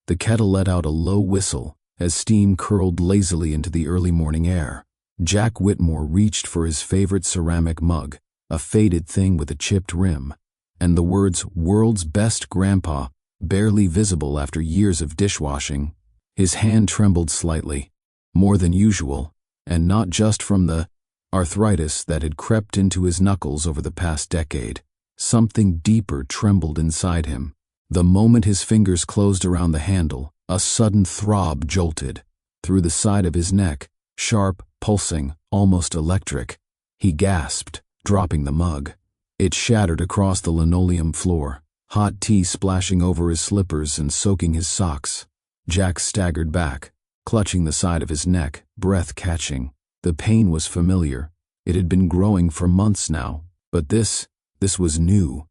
The kettle let out a low whistle as steam curled lazily into the early morning air. Jack Whitmore reached for his favorite ceramic mug, a faded thing with a chipped rim, and the words "World's Best Grandpa" barely visible after years of dishwashing. His hand trembled slightly, more than usual, and not just from the arthritis that had crept into his knuckles over the past decade. Something deeper trembled inside him. The moment his fingers closed around the handle, a sudden throb jolted through the side of his neck, sharp, pulsing, almost electric. He gasped, dropping the mug. It shattered across the linoleum floor, hot tea splashing over his slippers and soaking his socks. Jack staggered back, clutching the side of his neck, breath catching. The pain was familiar. It had been growing for months now, but this was new.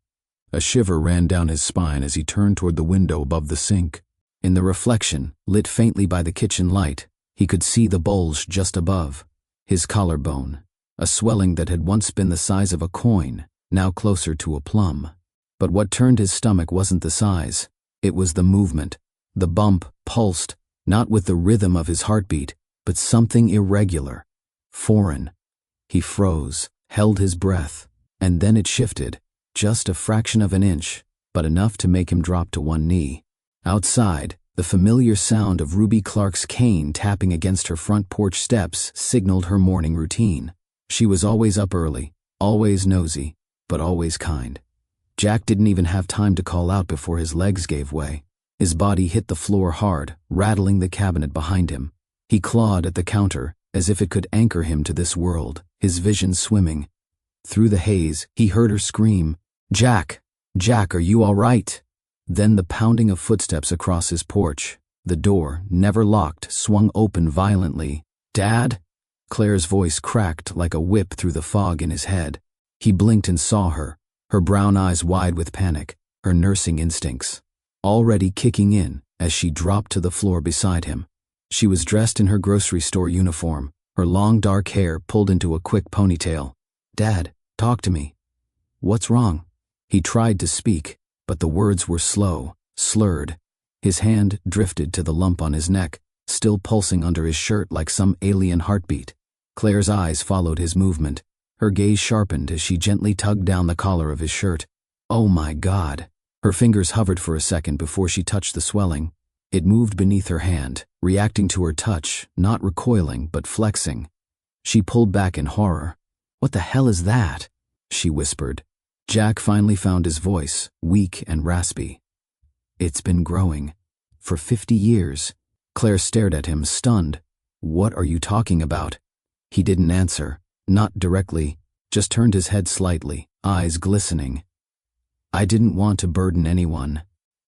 A shiver ran down his spine as he turned toward the window above the sink. In the reflection, lit faintly by the kitchen light, he could see the bulge just above. His collarbone, a swelling that had once been the size of a coin, now closer to a plum. But what turned his stomach wasn't the size. It was the movement. The bump pulsed, not with the rhythm of his heartbeat, but something irregular, foreign. He froze, held his breath, and then it shifted, just a fraction of an inch, but enough to make him drop to one knee. Outside, the familiar sound of Ruby Clark's cane tapping against her front porch steps signaled her morning routine. She was always up early, always nosy, but always kind. Jack didn't even have time to call out before his legs gave way. His body hit the floor hard, rattling the cabinet behind him. He clawed at the counter, as if it could anchor him to this world, his vision swimming. Through the haze, he heard her scream, "Jack! Jack, are you all right?" Then the pounding of footsteps across his porch. The door, never locked, swung open violently. "Dad?" Claire's voice cracked like a whip through the fog in his head. He blinked and saw her, her brown eyes wide with panic, her nursing instincts already kicking in as she dropped to the floor beside him. She was dressed in her grocery store uniform, her long dark hair pulled into a quick ponytail. "Dad, talk to me. What's wrong?" He tried to speak, but the words were slow, slurred. His hand drifted to the lump on his neck, still pulsing under his shirt like some alien heartbeat. Claire's eyes followed his movement. Her gaze sharpened as she gently tugged down the collar of his shirt. Oh my God! Her fingers hovered for a second before she touched the swelling. It moved beneath her hand, reacting to her touch, not recoiling but flexing. She pulled back in horror. "What the hell is that?" she whispered. Jack finally found his voice, weak and raspy. "It's been growing. For 50 years. Claire stared at him, stunned. "What are you talking about?" He didn't answer, not directly, just turned his head slightly, eyes glistening. "I didn't want to burden anyone."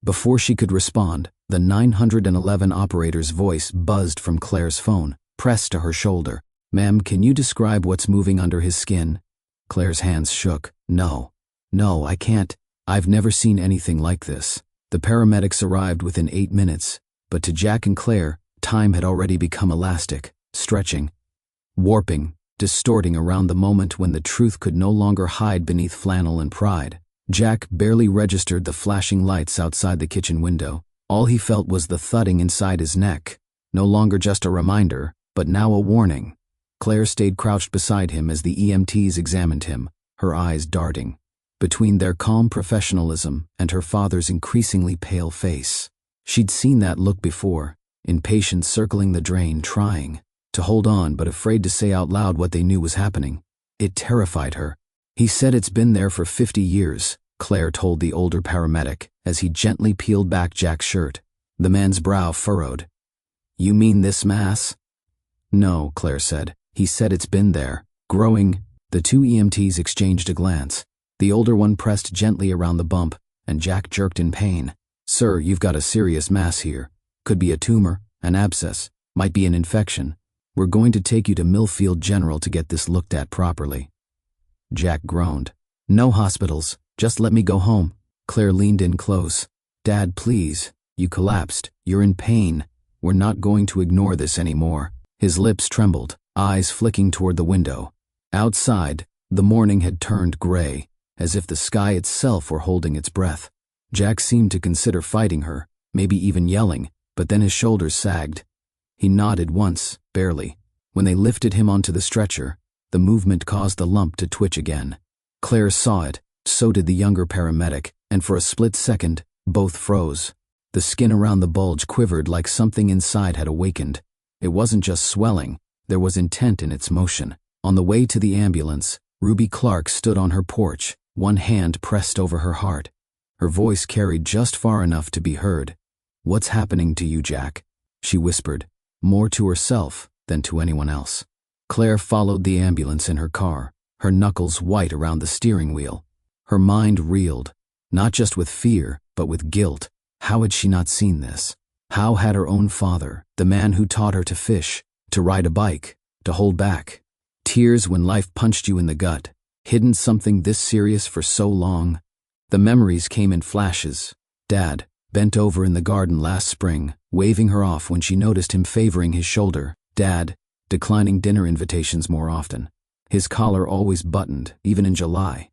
Before she could respond, the 911 operator's voice buzzed from Claire's phone, pressed to her shoulder. "Ma'am, can you describe what's moving under his skin?" Claire's hands shook. No, I can't. I've never seen anything like this." The paramedics arrived within 8 minutes, but to Jack and Claire, time had already become elastic, stretching, warping, distorting around the moment when the truth could no longer hide beneath flannel and pride. Jack barely registered the flashing lights outside the kitchen window. All he felt was the thudding inside his neck, no longer just a reminder, but now a warning. Claire stayed crouched beside him as the EMTs examined him, her eyes darting between their calm professionalism and her father's increasingly pale face. She'd seen that look before, impatience circling the drain, trying to hold on but afraid to say out loud what they knew was happening. It terrified her. "He said it's been there for 50 years, Claire told the older paramedic as he gently peeled back Jack's shirt. The man's brow furrowed. "You mean this mass?" "No," Claire said. "He said it's been there, growing." The two EMTs exchanged a glance. The older one pressed gently around the bump, and Jack jerked in pain. "Sir, you've got a serious mass here. Could be a tumor, an abscess, might be an infection. We're going to take you to Millfield General to get this looked at properly." Jack groaned. "No hospitals, just let me go home." Claire leaned in close. "Dad, please. You collapsed. You're in pain. We're not going to ignore this anymore." His lips trembled, eyes flicking toward the window. Outside, the morning had turned gray, as if the sky itself were holding its breath. Jack seemed to consider fighting her, maybe even yelling, but then his shoulders sagged. He nodded once, barely. When they lifted him onto the stretcher, the movement caused the lump to twitch again. Claire saw it, so did the younger paramedic, and for a split second, both froze. The skin around the bulge quivered like something inside had awakened. It wasn't just swelling, there was intent in its motion. On the way to the ambulance, Ruby Clark stood on her porch, one hand pressed over her heart. Her voice carried just far enough to be heard. "What's happening to you, Jack?" she whispered, more to herself than to anyone else. Claire followed the ambulance in her car, her knuckles white around the steering wheel. Her mind reeled, not just with fear, but with guilt. How had she not seen this? How had her own father, the man who taught her to fish, to ride a bike, to hold back tears when life punched you in the gut, hidden something this serious for so long? The memories came in flashes. Dad, bent over in the garden last spring, waving her off when she noticed him favoring his shoulder. Dad, declining dinner invitations more often. His collar always buttoned, even in July.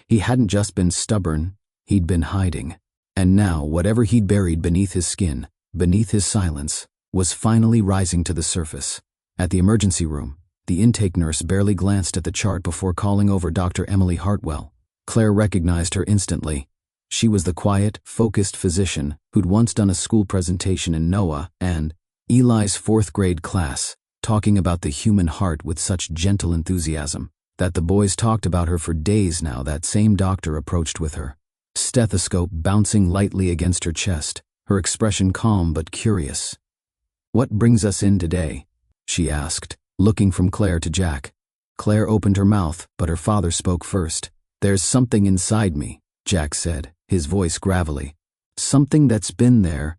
He hadn't just been stubborn, he'd been hiding. And now, whatever he'd buried beneath his skin, beneath his silence, was finally rising to the surface. At the emergency room, the intake nurse barely glanced at the chart before calling over Dr. Emily Hartwell. Claire recognized her instantly. She was the quiet, focused physician who'd once done a school presentation in Noah and Eli's fourth-grade class, talking about the human heart with such gentle enthusiasm that the boys talked about her for days now. That same doctor approached with her stethoscope bouncing lightly against her chest, her expression calm but curious. "What brings us in today?" she asked, looking from Claire to Jack. Claire opened her mouth, but her father spoke first. "There's something inside me," Jack said, his voice gravelly. "Something that's been there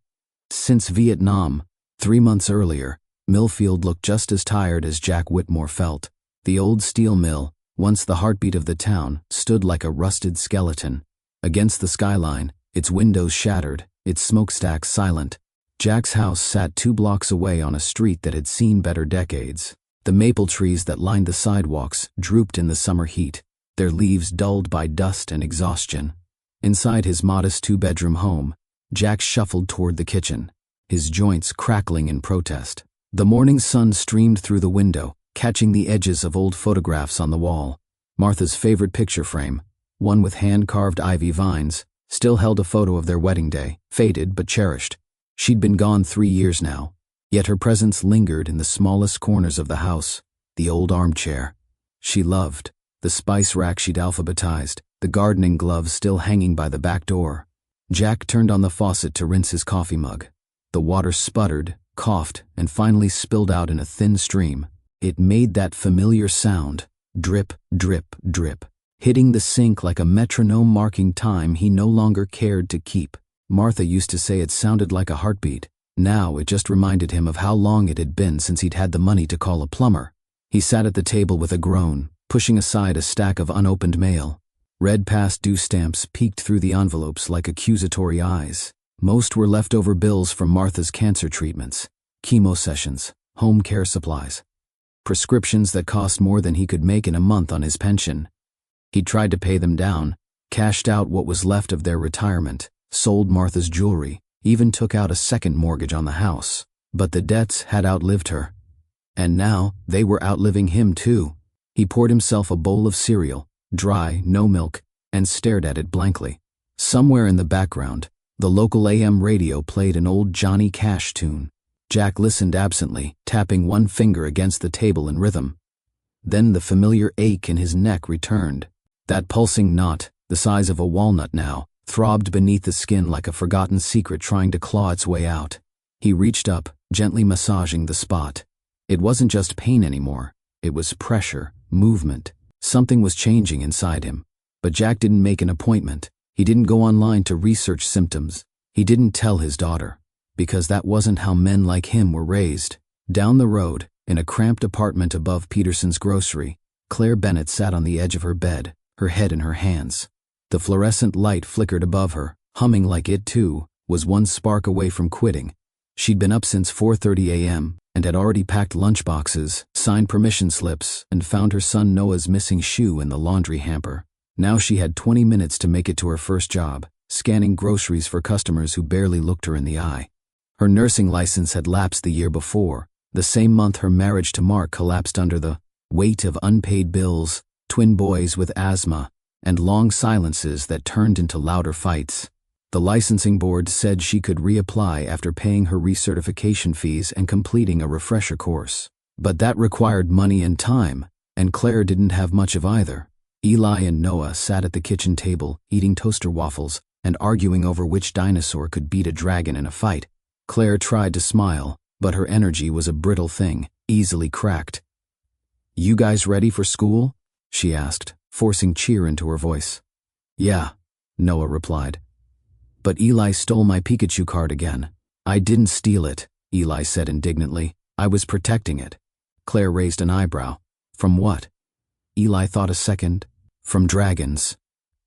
since Vietnam." 3 months earlier, Millfield looked just as tired as Jack Whitmore felt. The old steel mill, once the heartbeat of the town, stood like a rusted skeleton. Against the skyline, its windows shattered, its smokestacks silent. Jack's house sat 2 blocks away on a street that had seen better decades. The maple trees that lined the sidewalks drooped in the summer heat, their leaves dulled by dust and exhaustion. Inside his modest 2-bedroom home, Jack shuffled toward the kitchen, his joints crackling in protest. The morning sun streamed through the window, catching the edges of old photographs on the wall. Martha's favorite picture frame, one with hand-carved ivy vines, still held a photo of their wedding day, faded but cherished. She'd been gone 3 years now, yet her presence lingered in the smallest corners of the house. The old armchair she loved, the spice rack she'd alphabetized, the gardening gloves still hanging by the back door. Jack turned on the faucet to rinse his coffee mug. The water sputtered, coughed, and finally spilled out in a thin stream. It made that familiar sound, drip, drip, drip, hitting the sink like a metronome marking time he no longer cared to keep. Martha used to say it sounded like a heartbeat. Now it just reminded him of how long it had been since he'd had the money to call a plumber. He sat at the table with a groan, pushing aside a stack of unopened mail. Red past due stamps peeked through the envelopes like accusatory eyes. Most were leftover bills from Martha's cancer treatments, chemo sessions, home care supplies, prescriptions that cost more than he could make in a month on his pension. He tried to pay them down, cashed out what was left of their retirement, sold Martha's jewelry, even took out a second mortgage on the house. But the debts had outlived her. And now they were outliving him too. He poured himself a bowl of cereal, dry, no milk, and stared at it blankly. Somewhere in the background, the local AM radio played an old Johnny Cash tune. Jack listened absently, tapping one finger against the table in rhythm. Then the familiar ache in his neck returned. That pulsing knot, the size of a walnut now, throbbed beneath the skin like a forgotten secret trying to claw its way out. He reached up, gently massaging the spot. It wasn't just pain anymore. It was pressure, movement. Something was changing inside him. But Jack didn't make an appointment. He didn't go online to research symptoms. He didn't tell his daughter, because that wasn't how men like him were raised. Down the road, in a cramped apartment above Peterson's grocery, Claire Bennett sat on the edge of her bed, her head in her hands. The fluorescent light flickered above her, humming like it, too, was one spark away from quitting. She'd been up since 4:30 a.m. and had already packed lunchboxes, signed permission slips, and found her son Noah's missing shoe in the laundry hamper. Now she had 20 minutes to make it to her first job, scanning groceries for customers who barely looked her in the eye. Her nursing license had lapsed the year before, the same month her marriage to Mark collapsed under the weight of unpaid bills, twin boys with asthma, and long silences that turned into louder fights. The licensing board said she could reapply after paying her recertification fees and completing a refresher course. But that required money and time, and Claire didn't have much of either. Eli and Noah sat at the kitchen table, eating toaster waffles and arguing over which dinosaur could beat a dragon in a fight. Claire tried to smile, but her energy was a brittle thing, easily cracked. "You guys ready for school?" she asked, forcing cheer into her voice. "Yeah," Noah replied. "But Eli stole my Pikachu card again." "I didn't steal it," Eli said indignantly. "I was protecting it." Claire raised an eyebrow. "From what?" Eli thought a second. "From dragons."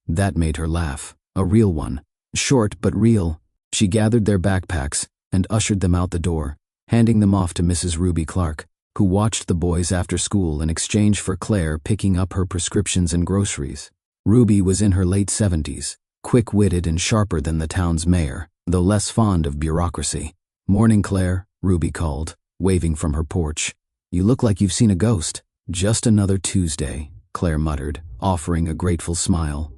That made her laugh. A real one. Short but real. She gathered their backpacks and ushered them out the door, handing them off to Mrs. Ruby Clark, who watched the boys after school in exchange for Claire picking up her prescriptions and groceries. Ruby was in her late 70s, quick-witted and sharper than the town's mayor, though less fond of bureaucracy. "Morning, Claire," Ruby called, waving from her porch. "You look like you've seen a ghost." "Just another Tuesday," Claire muttered, offering a grateful smile.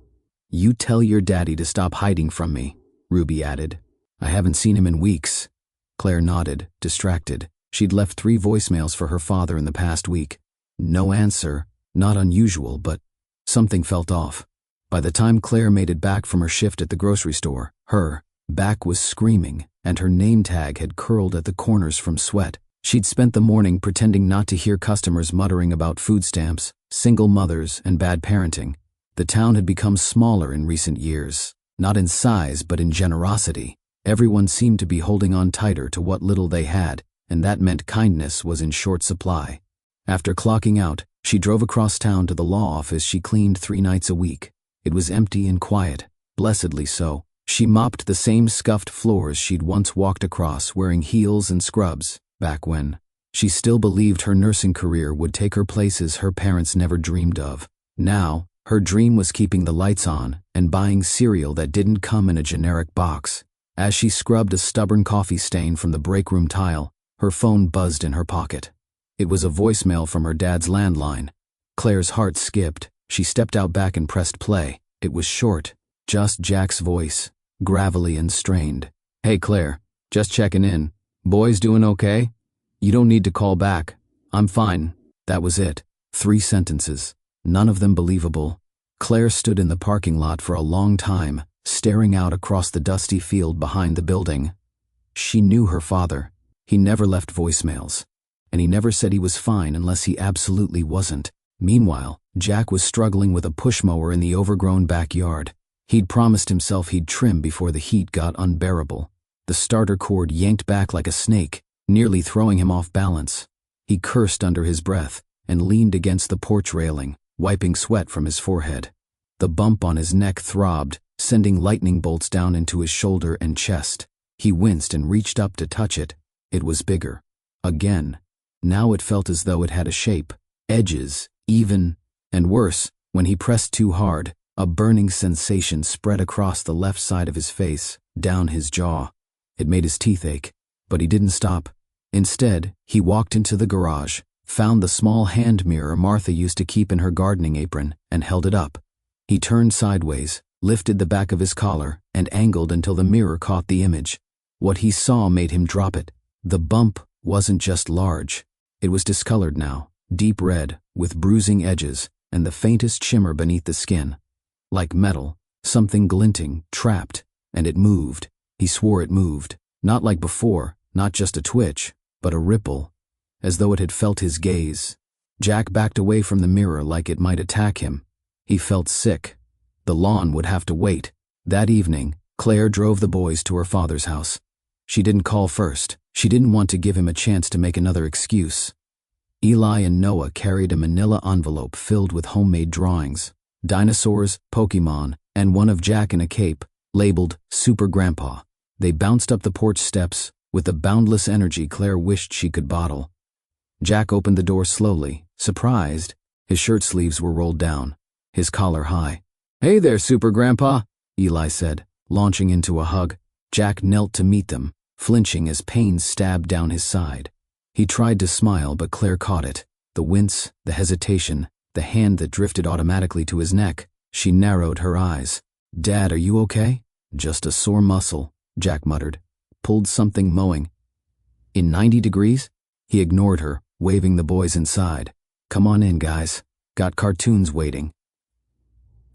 "You tell your daddy to stop hiding from me," Ruby added. "I haven't seen him in weeks." Claire nodded, distracted. She'd left 3 voicemails for her father in the past week. No answer, not unusual, but something felt off. By the time Claire made it back from her shift at the grocery store, her back was screaming, and her name tag had curled at the corners from sweat. She'd spent the morning pretending not to hear customers muttering about food stamps, single mothers, and bad parenting. The town had become smaller in recent years, not in size but in generosity. Everyone seemed to be holding on tighter to what little they had, and that meant kindness was in short supply. After clocking out, she drove across town to the law office she cleaned 3 nights a week. It was empty and quiet, blessedly so. She mopped the same scuffed floors she'd once walked across wearing heels and scrubs, back when she still believed her nursing career would take her places her parents never dreamed of. Now, her dream was keeping the lights on and buying cereal that didn't come in a generic box. As she scrubbed a stubborn coffee stain from the break room tile, her phone buzzed in her pocket. It was a voicemail from her dad's landline. Claire's heart skipped. She stepped out back and pressed play. It was short, just Jack's voice, gravelly and strained. "Hey Claire, just checking in. Boys doing okay? You don't need to call back. I'm fine." That was it. 3 sentences, none of them believable. Claire stood in the parking lot for a long time, staring out across the dusty field behind the building. She knew her father. He never left voicemails, and he never said he was fine unless he absolutely wasn't. Meanwhile, Jack was struggling with a push mower in the overgrown backyard. He'd promised himself he'd trim before the heat got unbearable. The starter cord yanked back like a snake, nearly throwing him off balance. He cursed under his breath and leaned against the porch railing, wiping sweat from his forehead. The bump on his neck throbbed, sending lightning bolts down into his shoulder and chest. He winced and reached up to touch it. It was bigger. Again. Now it felt as though it had a shape, edges, even, and worse, when he pressed too hard, a burning sensation spread across the left side of his face, down his jaw. It made his teeth ache, but he didn't stop. Instead, he walked into the garage, found the small hand mirror Martha used to keep in her gardening apron, and held it up. He turned sideways, lifted the back of his collar, and angled until the mirror caught the image. What he saw made him drop it. The bump wasn't just large. It was discolored now, deep red, with bruising edges, and the faintest shimmer beneath the skin. Like metal, something glinting, trapped, and it moved. He swore it moved. Not like before, not just a twitch, but a ripple, as though it had felt his gaze. Jack backed away from the mirror like it might attack him. He felt sick. The lawn would have to wait. That evening, Claire drove the boys to her father's house. She didn't call first. She didn't want to give him a chance to make another excuse. Eli and Noah carried a manila envelope filled with homemade drawings, dinosaurs, Pokemon, and one of Jack in a cape, labeled Super Grandpa. They bounced up the porch steps with the boundless energy Claire wished she could bottle. Jack opened the door slowly, surprised. His shirt sleeves were rolled down, his collar high. "Hey there, Super Grandpa," Eli said, launching into a hug. Jack knelt to meet them, flinching as pain stabbed down his side. He tried to smile, but Claire caught it. The wince, the hesitation, the hand that drifted automatically to his neck. She narrowed her eyes. "Dad, are you okay?" "Just a sore muscle," Jack muttered. "Pulled something mowing." "In 90 degrees? He ignored her, waving the boys inside. "Come on in, guys. Got cartoons waiting."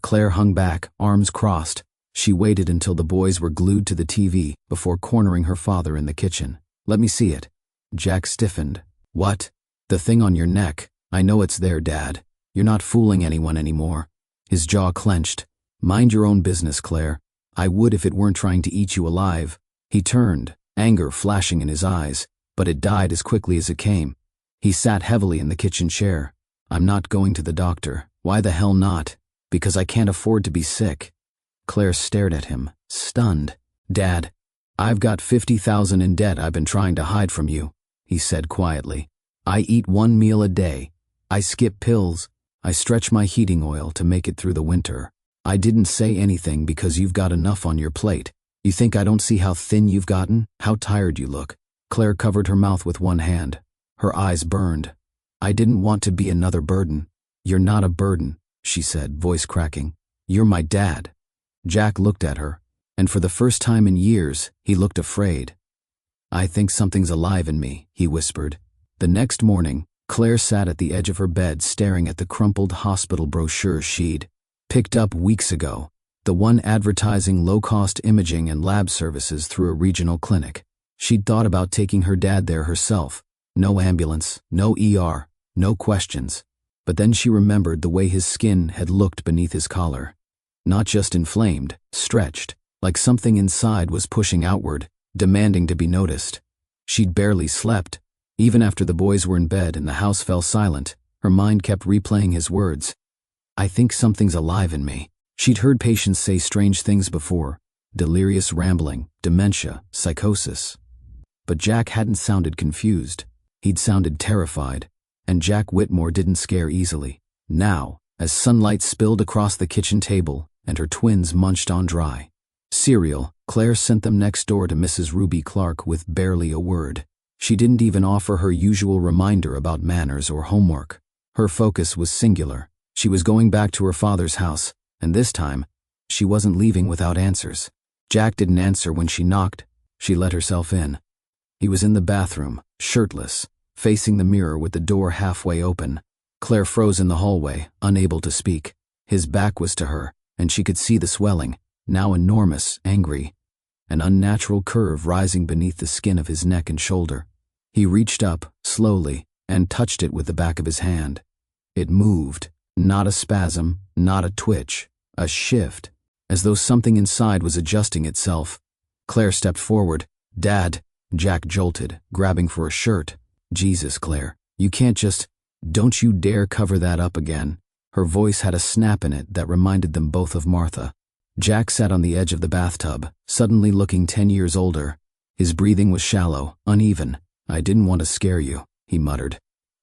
Claire hung back, arms crossed. She waited until the boys were glued to the TV before cornering her father in the kitchen. "Let me see it." Jack stiffened. "What?" "The thing on your neck. I know it's there, Dad. You're not fooling anyone anymore." His jaw clenched. "Mind your own business, Claire. I would if it weren't trying to eat you alive." He turned, anger flashing in his eyes, but it died as quickly as it came. He sat heavily in the kitchen chair. "I'm not going to the doctor." "Why the hell not?" "Because I can't afford to be sick." Claire stared at him, stunned. "Dad, I've got 50,000 in debt I've been trying to hide from you," he said quietly. "I eat 1 meal a day. I skip pills. I stretch my heating oil to make it through the winter. I didn't say anything because you've got enough on your plate. You think I don't see how thin you've gotten? How tired you look?" Claire covered her mouth with one hand. Her eyes burned. "I didn't want to be another burden." "You're not a burden," she said, voice cracking. "You're my dad." Jack looked at her, and for the first time in years, he looked afraid. "I think something's alive in me," he whispered. The next morning, Claire sat at the edge of her bed staring at the crumpled hospital brochure she'd picked up weeks ago, the one advertising low-cost imaging and lab services through a regional clinic. She'd thought about taking her dad there herself. No ambulance, no ER, no questions. But then she remembered the way his skin had looked beneath his collar. Not just inflamed, stretched, like something inside was pushing outward, demanding to be noticed. She'd barely slept. Even after the boys were in bed and the house fell silent, her mind kept replaying his words. "I think something's alive in me." She'd heard patients say strange things before. Delirious rambling, dementia, psychosis. But Jack hadn't sounded confused. He'd sounded terrified. And Jack Whitmore didn't scare easily. Now, as sunlight spilled across the kitchen table and her twins munched on dry cereal, Claire sent them next door to Mrs. Ruby Clark with barely a word. She didn't even offer her usual reminder about manners or homework. Her focus was singular. She was going back to her father's house, and this time, she wasn't leaving without answers. Jack didn't answer when she knocked. She let herself in. He was in the bathroom, shirtless, facing the mirror with the door halfway open. Claire froze in the hallway, unable to speak. His back was to her, and she could see the swelling, now enormous, angry, an unnatural curve rising beneath the skin of his neck and shoulder. He reached up, slowly, and touched it with the back of his hand. It moved, not a spasm, not a twitch, a shift, as though something inside was adjusting itself. Claire stepped forward. "Dad," Jack jolted, grabbing for a shirt. "Jesus, Claire, you can't just... Don't you dare cover that up again." Her voice had a snap in it that reminded them both of Martha. Jack sat on the edge of the bathtub, suddenly looking 10 years older. His breathing was shallow, uneven. "I didn't want to scare you," he muttered.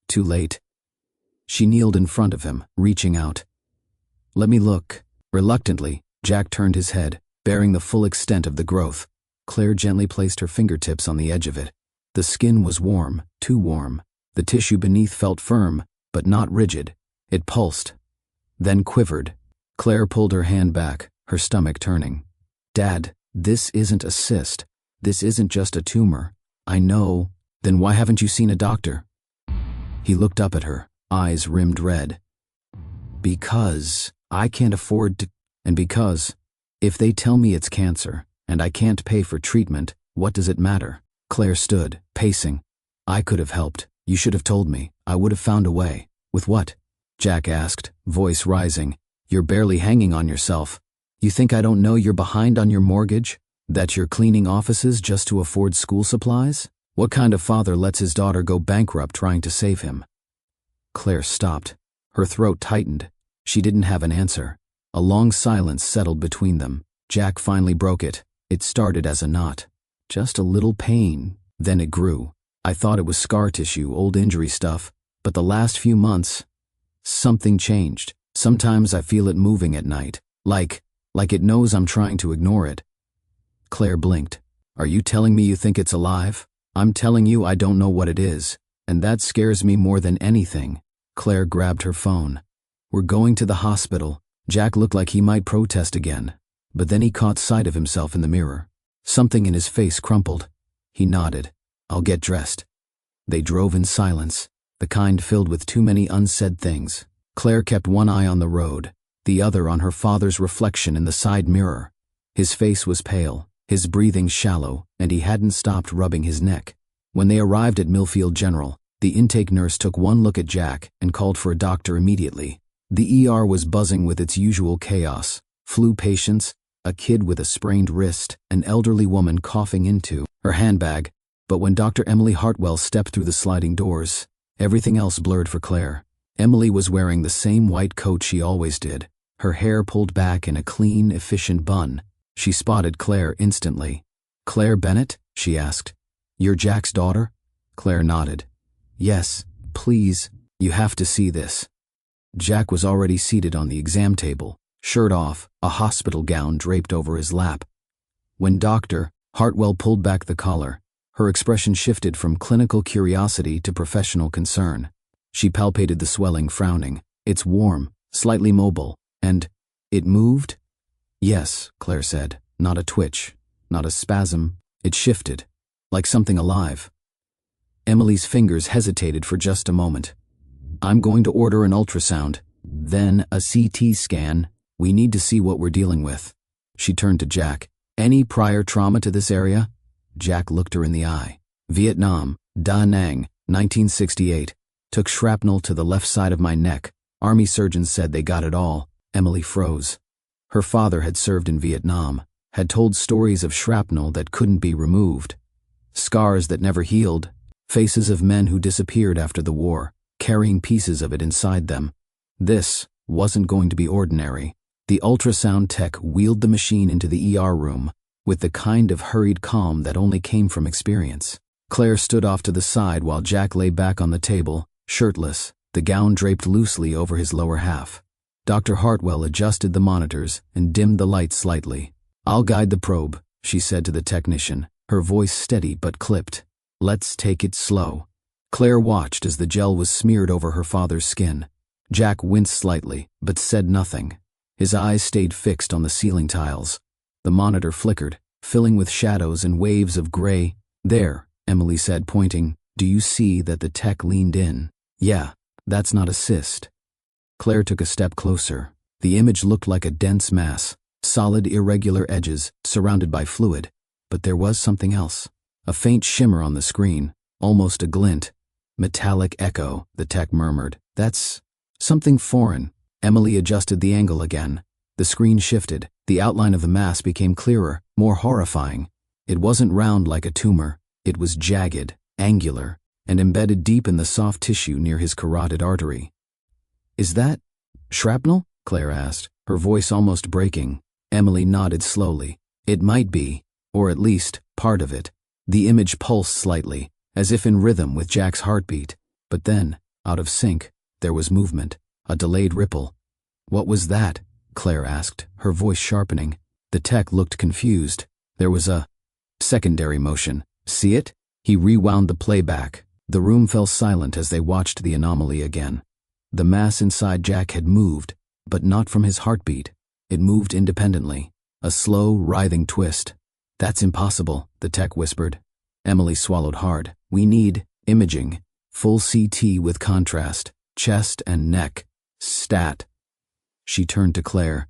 "Too late." She kneeled in front of him, reaching out. "Let me look." Reluctantly, Jack turned his head, bearing the full extent of the growth. Claire gently placed her fingertips on the edge of it. The skin was warm, too warm. The tissue beneath felt firm, but not rigid. It pulsed, then quivered. Claire pulled her hand back, her stomach turning. "Dad, this isn't a cyst. This isn't just a tumor." "I know. Then why haven't you seen a doctor?" He looked up at her, eyes rimmed red. "Because I can't afford to, and because if they tell me it's cancer and I can't pay for treatment, what does it matter?" Claire stood, pacing. "I could have helped. You should have told me. I would have found a way." "With what?" Jack asked, voice rising. "You're barely hanging on yourself. You think I don't know you're behind on your mortgage? That you're cleaning offices just to afford school supplies? What kind of father lets his daughter go bankrupt trying to save him?" Claire stopped. Her throat tightened. She didn't have an answer. A long silence settled between them. Jack finally broke it. It started as a knot. "Just a little pain." Then it grew. "I thought it was scar tissue, old injury stuff. But the last few months, something changed. Sometimes I feel it moving at night. Like it knows I'm trying to ignore it." Claire blinked. Are you telling me you think it's alive? I'm telling you I don't know what it is, and that scares me more than anything. Claire grabbed her phone. We're going to the hospital. Jack looked like he might protest again, but then he caught sight of himself in the mirror. Something in his face crumpled. He nodded. I'll get dressed. They drove in silence, the kind filled with too many unsaid things. Claire kept one eye on the road, the other on her father's reflection in the side mirror. His face was pale, his breathing shallow, and he hadn't stopped rubbing his neck. When they arrived at Millfield General, the intake nurse took one look at Jack and called for a doctor immediately. The ER was buzzing with its usual chaos: flu patients, a kid with a sprained wrist, an elderly woman coughing into her handbag. But when Dr. Emily Hartwell stepped through the sliding doors, everything else blurred for Claire. Emily was wearing the same white coat she always did, her hair pulled back in a clean, efficient bun. She spotted Claire instantly. "Claire Bennett?" she asked. "You're Jack's daughter?" Claire nodded. "Yes, please, you have to see this." Jack was already seated on the exam table, shirt off, a hospital gown draped over his lap. When Dr. Hartwell pulled back the collar, her expression shifted from clinical curiosity to professional concern. She palpated the swelling, frowning. "It's warm, slightly mobile, and it moved?" "Yes," Claire said. "Not a twitch, not a spasm. It shifted, like something alive." Emily's fingers hesitated for just a moment. "I'm going to order an ultrasound, then a CT scan. We need to see what we're dealing with." She turned to Jack. "Any prior trauma to this area?" Jack looked her in the eye. "Vietnam, Da Nang, 1968. Took shrapnel to the left side of my neck. Army surgeons said they got it all." Emily froze. Her father had served in Vietnam, had told stories of shrapnel that couldn't be removed, scars that never healed, faces of men who disappeared after the war, carrying pieces of it inside them. This wasn't going to be ordinary. The ultrasound tech wheeled the machine into the ER room with the kind of hurried calm that only came from experience. Claire stood off to the side while Jack lay back on the table, shirtless, the gown draped loosely over his lower half. Dr. Hartwell adjusted the monitors and dimmed the lights slightly. "I'll guide the probe," she said to the technician, her voice steady but clipped. "Let's take it slow." Claire watched as the gel was smeared over her father's skin. Jack winced slightly, but said nothing. His eyes stayed fixed on the ceiling tiles. The monitor flickered, filling with shadows and waves of gray. "There," Emily said, pointing. "Do you see that the tech leaned in?" "Yeah, that's not a cyst." Claire took a step closer. The image looked like a dense mass, solid, irregular edges, surrounded by fluid. But there was something else. A faint shimmer on the screen, almost a glint. "Metallic echo," the tech murmured. "That's something foreign." Emily adjusted the angle again. The screen shifted. The outline of the mass became clearer, more horrifying. It wasn't round like a tumor. It was jagged, angular, and embedded deep in the soft tissue near his carotid artery. "Is that shrapnel?" Claire asked, her voice almost breaking. Emily nodded slowly. "It might be, or at least part of it." The image pulsed slightly, as if in rhythm with Jack's heartbeat. But then, out of sync, there was movement, a delayed ripple. "What was that?" Claire asked, her voice sharpening. The tech looked confused. There was a secondary motion. "See it?" He rewound the playback. The room fell silent as they watched the anomaly again. The mass inside Jack had moved, but not from his heartbeat. It moved independently, a slow, writhing twist. "That's impossible," the tech whispered. Emily swallowed hard. "We need imaging. Full CT with contrast. Chest and neck. Stat." She turned to Claire.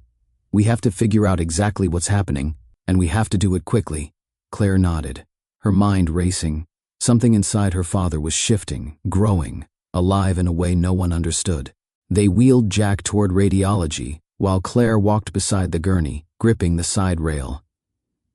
"We have to figure out exactly what's happening, and we have to do it quickly." Claire nodded, her mind racing. Something inside her father was shifting, growing, alive in a way no one understood. They wheeled Jack toward radiology, while Claire walked beside the gurney, gripping the side rail.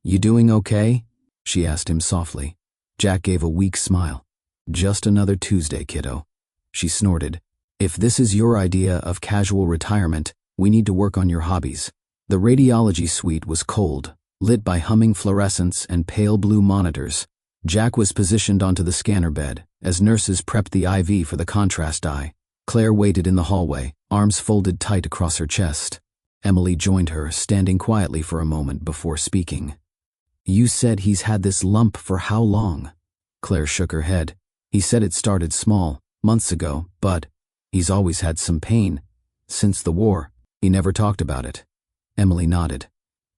"You doing okay?" she asked him softly. Jack gave a weak smile. "Just another Tuesday, kiddo." She snorted. "If this is your idea of casual retirement, we need to work on your hobbies." The radiology suite was cold, lit by humming fluorescents and pale blue monitors. Jack was positioned onto the scanner bed, as nurses prepped the IV for the contrast dye. Claire waited in the hallway, arms folded tight across her chest. Emily joined her, standing quietly for a moment before speaking. You said he's had this lump for how long? Claire shook her head. He said it started small, months ago, but he's always had some pain. Since the war, he never talked about it. Emily nodded.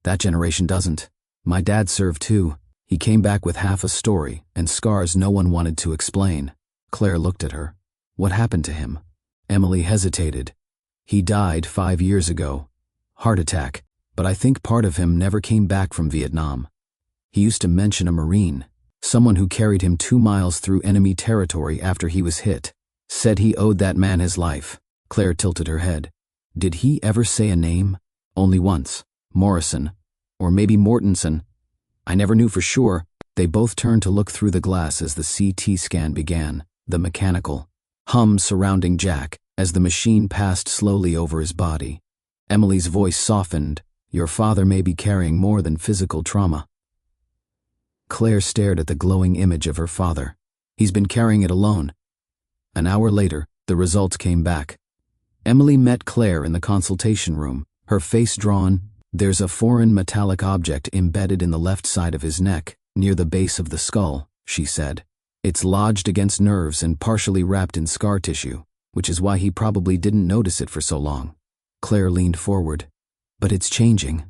That generation doesn't. My dad served too. He came back with half a story and scars no one wanted to explain. Claire looked at her. What happened to him? Emily hesitated. He died 5 years ago. Heart attack, but I think part of him never came back from Vietnam. He used to mention a Marine, someone who carried him 2 miles through enemy territory after he was hit. Said he owed that man his life. Claire tilted her head. Did he ever say a name? Only once. Morrison. Or maybe Mortensen. I never knew for sure. They both turned to look through the glass as the CT scan began, the mechanical hum surrounding Jack as the machine passed slowly over his body. Emily's voice softened. Your father may be carrying more than physical trauma. Claire stared at the glowing image of her father. He's been carrying it alone. An hour later, the results came back. Emily met Claire in the consultation room, her face drawn. There's a foreign metallic object embedded in the left side of his neck, near the base of the skull, she said. It's lodged against nerves and partially wrapped in scar tissue, which is why he probably didn't notice it for so long. Claire leaned forward. But it's changing.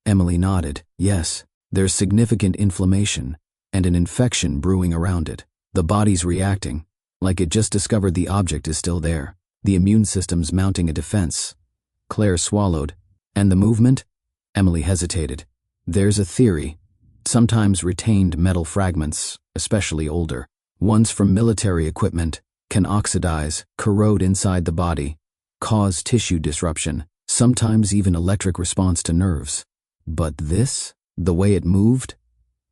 Emily nodded. Yes, there's significant inflammation and an infection brewing around it. The body's reacting, like it just discovered the object is still there. The immune system's mounting a defense. Claire swallowed. And the movement? Emily hesitated. There's a theory. Sometimes retained metal fragments, especially older ones from military equipment, can oxidize, corrode inside the body, cause tissue disruption, sometimes even electric response to nerves. But this? The way it moved?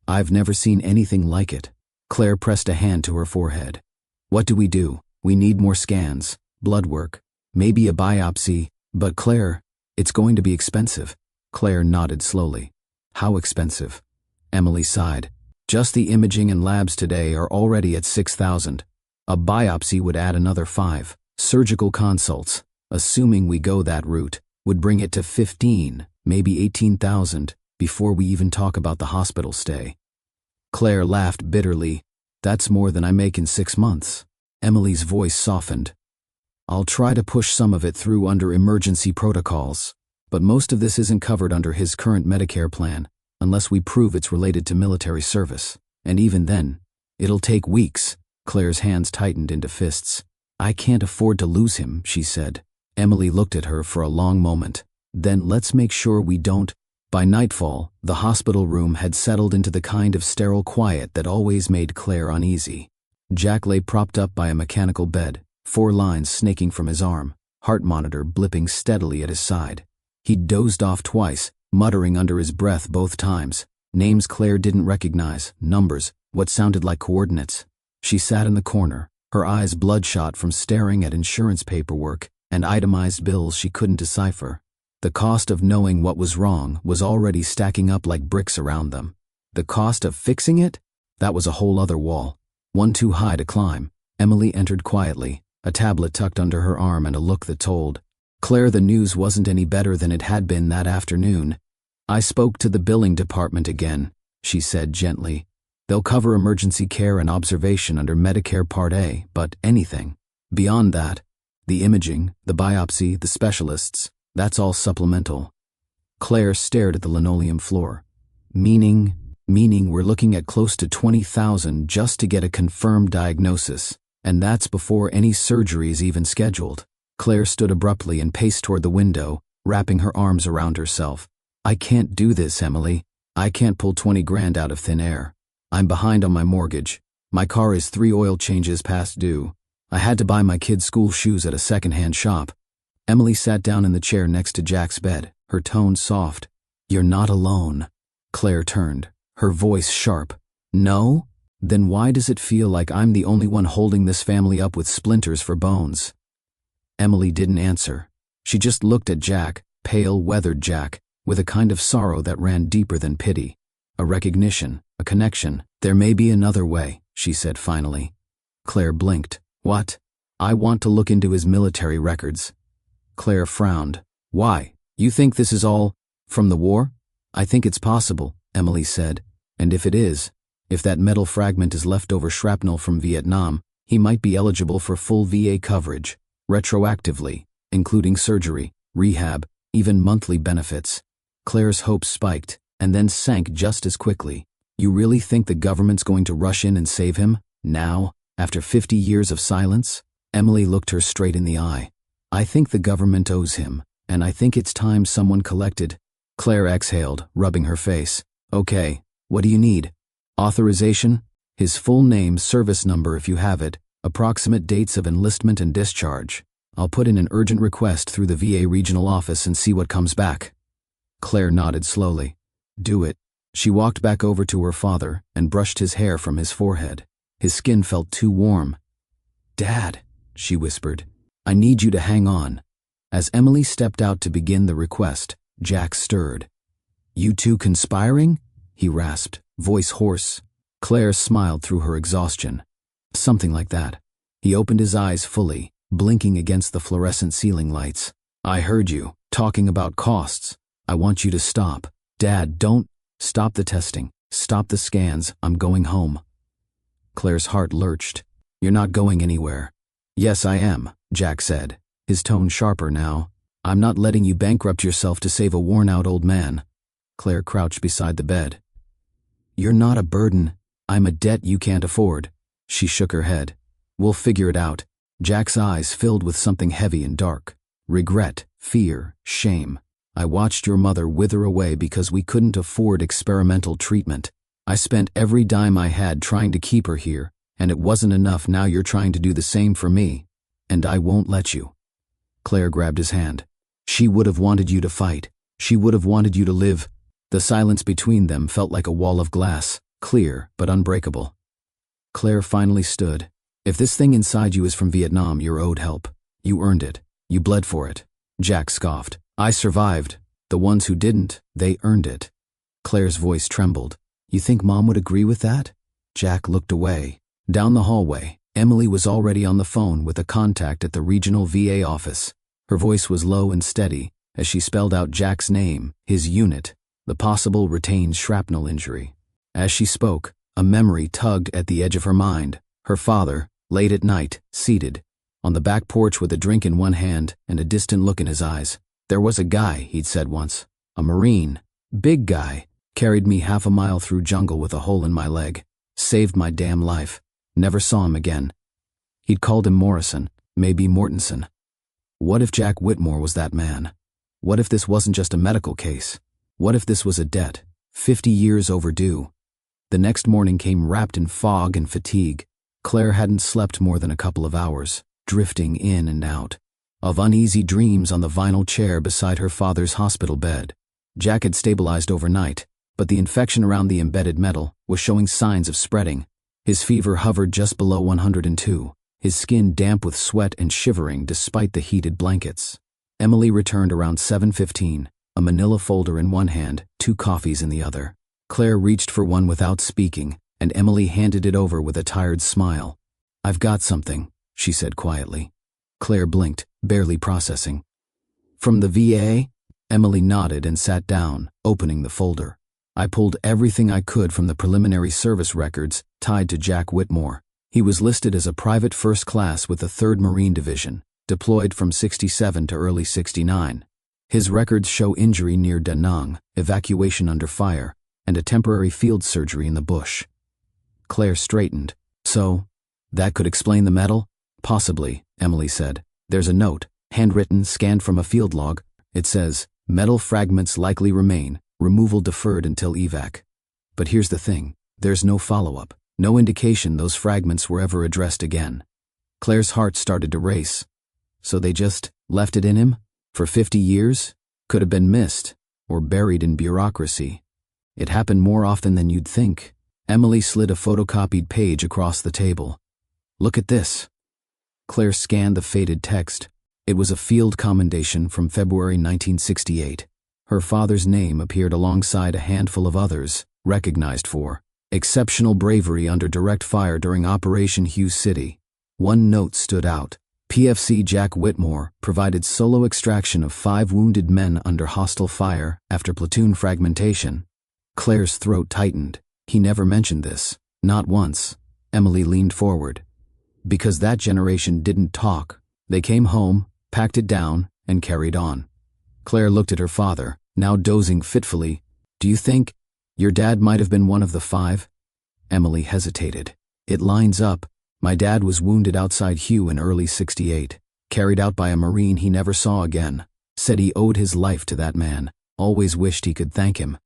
I've never seen anything like it. Claire pressed a hand to her forehead. What do? We need more scans, blood work, maybe a biopsy, but Claire, it's going to be expensive. Claire nodded slowly. How expensive? Emily sighed. Just the imaging and labs today are already at $6,000. A biopsy would add another 5. Surgical consults, assuming we go that route, would bring it to 15, maybe 18,000, before we even talk about the hospital stay. Claire laughed bitterly. That's more than I make in 6 months. Emily's voice softened. I'll try to push some of it through under emergency protocols, but most of this isn't covered under his current Medicare plan, unless we prove it's related to military service. And even then, it'll take weeks. Claire's hands tightened into fists. I can't afford to lose him, she said. Emily looked at her for a long moment. Then let's make sure we don't. By nightfall, the hospital room had settled into the kind of sterile quiet that always made Claire uneasy. Jack lay propped up by a mechanical bed, 4 lines snaking from his arm, heart monitor blipping steadily at his side. He'd dozed off twice, muttering under his breath both times. Names Claire didn't recognize, numbers, what sounded like coordinates. She sat in the corner, her eyes bloodshot from staring at insurance paperwork and itemized bills she couldn't decipher. The cost of knowing what was wrong was already stacking up like bricks around them. The cost of fixing it? That was a whole other wall. One too high to climb. Emily entered quietly, a tablet tucked under her arm and a look that told Claire the news wasn't any better than it had been that afternoon. I spoke to the billing department again, she said gently. They'll cover emergency care and observation under Medicare Part A, but anything beyond that, the imaging, the biopsy, the specialists, that's all supplemental. Claire stared at the linoleum floor. Meaning we're looking at close to 20,000 just to get a confirmed diagnosis, and that's before any surgery is even scheduled. Claire stood abruptly and paced toward the window, wrapping her arms around herself. I can't do this, Emily. I can't pull 20 grand out of thin air. I'm behind on my mortgage. My car is 3 oil changes past due. I had to buy my kids' school shoes at a second-hand shop. Emily sat down in the chair next to Jack's bed, her tone soft. You're not alone. Claire turned, her voice sharp. No? Then why does it feel like I'm the only one holding this family up with splinters for bones? Emily didn't answer. She just looked at Jack, pale, weathered Jack, with a kind of sorrow that ran deeper than pity. A recognition, a connection. There may be another way, she said finally. Claire blinked. What? I want to look into his military records. Claire frowned. Why? You think this is all from the war? I think it's possible, Emily said. And if it is, if that metal fragment is leftover shrapnel from Vietnam, he might be eligible for full VA coverage, retroactively, including surgery, rehab, even monthly benefits. Claire's hopes spiked, and then sank just as quickly. You really think the government's going to rush in and save him, now, after 50 years of silence? Emily looked her straight in the eye. I think the government owes him, and I think it's time someone collected. Claire exhaled, rubbing her face. Okay, what do you need? Authorization? His full name, service number if you have it, approximate dates of enlistment and discharge. I'll put in an urgent request through the VA regional office and see what comes back. Claire nodded slowly. Do it. She walked back over to her father and brushed his hair from his forehead. His skin felt too warm. Dad, she whispered, I need you to hang on. As Emily stepped out to begin the request, Jack stirred. You two conspiring? He rasped, voice hoarse. Claire smiled through her exhaustion. Something like that. He opened his eyes fully, blinking against the fluorescent ceiling lights. I heard you, talking about costs. I want you to stop. Dad, don't. Stop the testing. Stop the scans. I'm going home. Claire's heart lurched. You're not going anywhere. Yes, I am, Jack said, his tone sharper now. I'm not letting you bankrupt yourself to save a worn-out old man. Claire crouched beside the bed. You're not a burden. I'm a debt you can't afford. She shook her head. We'll figure it out. Jack's eyes filled with something heavy and dark. Regret, fear, shame. I watched your mother wither away because we couldn't afford experimental treatment. I spent every dime I had trying to keep her here, and it wasn't enough. Now you're trying to do the same for me, and I won't let you. Claire grabbed his hand. She would have wanted you to fight. She would have wanted you to live. The silence between them felt like a wall of glass, clear but unbreakable. Claire finally stood. If this thing inside you is from Vietnam, you're owed help. You earned it. You bled for it. Jack scoffed. I survived. The ones who didn't, they earned it. Claire's voice trembled. You think Mom would agree with that? Jack looked away. Down the hallway, Emily was already on the phone with a contact at the regional VA office. Her voice was low and steady as she spelled out Jack's name, his unit, the possible retained shrapnel injury. As she spoke, a memory tugged at the edge of her mind. Her father, late at night, seated, on the back porch with a drink in one hand and a distant look in his eyes. There was a guy, he'd said once, a Marine, big guy, carried me half a mile through jungle with a hole in my leg, saved my damn life. Never saw him again. He'd called him Morrison, maybe Mortensen. What if Jack Whitmore was that man? What if this wasn't just a medical case? What if this was a debt, 50 years overdue? The next morning came wrapped in fog and fatigue. Claire hadn't slept more than a couple of hours, drifting in and out of uneasy dreams on the vinyl chair beside her father's hospital bed. Jack had stabilized overnight, but the infection around the embedded metal was showing signs of spreading. His fever hovered just below 102, his skin damp with sweat and shivering despite the heated blankets. Emily returned around 7:15, a manila folder in one hand, 2 coffees in the other. Claire reached for one without speaking, and Emily handed it over with a tired smile. I've got something, she said quietly. Claire blinked, barely processing. From the VA? Emily nodded and sat down, opening the folder. I pulled everything I could from the preliminary service records tied to Jack Whitmore. He was listed as a private first class with the 3rd Marine Division, deployed from 67 to early 69. His records show injury near Da Nang, evacuation under fire, and a temporary field surgery in the bush. Claire straightened. So, that could explain the metal? Possibly, Emily said. There's a note, handwritten, scanned from a field log. It says, metal fragments likely remain, removal deferred until evac. But here's the thing, there's no follow-up, no indication those fragments were ever addressed again. Claire's heart started to race. So they just left it in him? For 50 years? Could have been missed, or buried in bureaucracy. It happened more often than you'd think. Emily slid a photocopied page across the table. Look at this. Claire scanned the faded text. It was a field commendation from February 1968. Her father's name appeared alongside a handful of others, recognized for exceptional bravery under direct fire during Operation Hughes City. One note stood out. PFC Jack Whitmore provided solo extraction of 5 wounded men under hostile fire after platoon fragmentation. Claire's throat tightened. He never mentioned this. Not once. Emily leaned forward. Because that generation didn't talk. They came home, packed it down, and carried on. Claire looked at her father, now dozing fitfully. Do you think your dad might have been one of the 5? Emily hesitated. It lines up. My dad was wounded outside Hugh in early '68, carried out by a Marine he never saw again. Said he owed his life to that man, always wished he could thank him.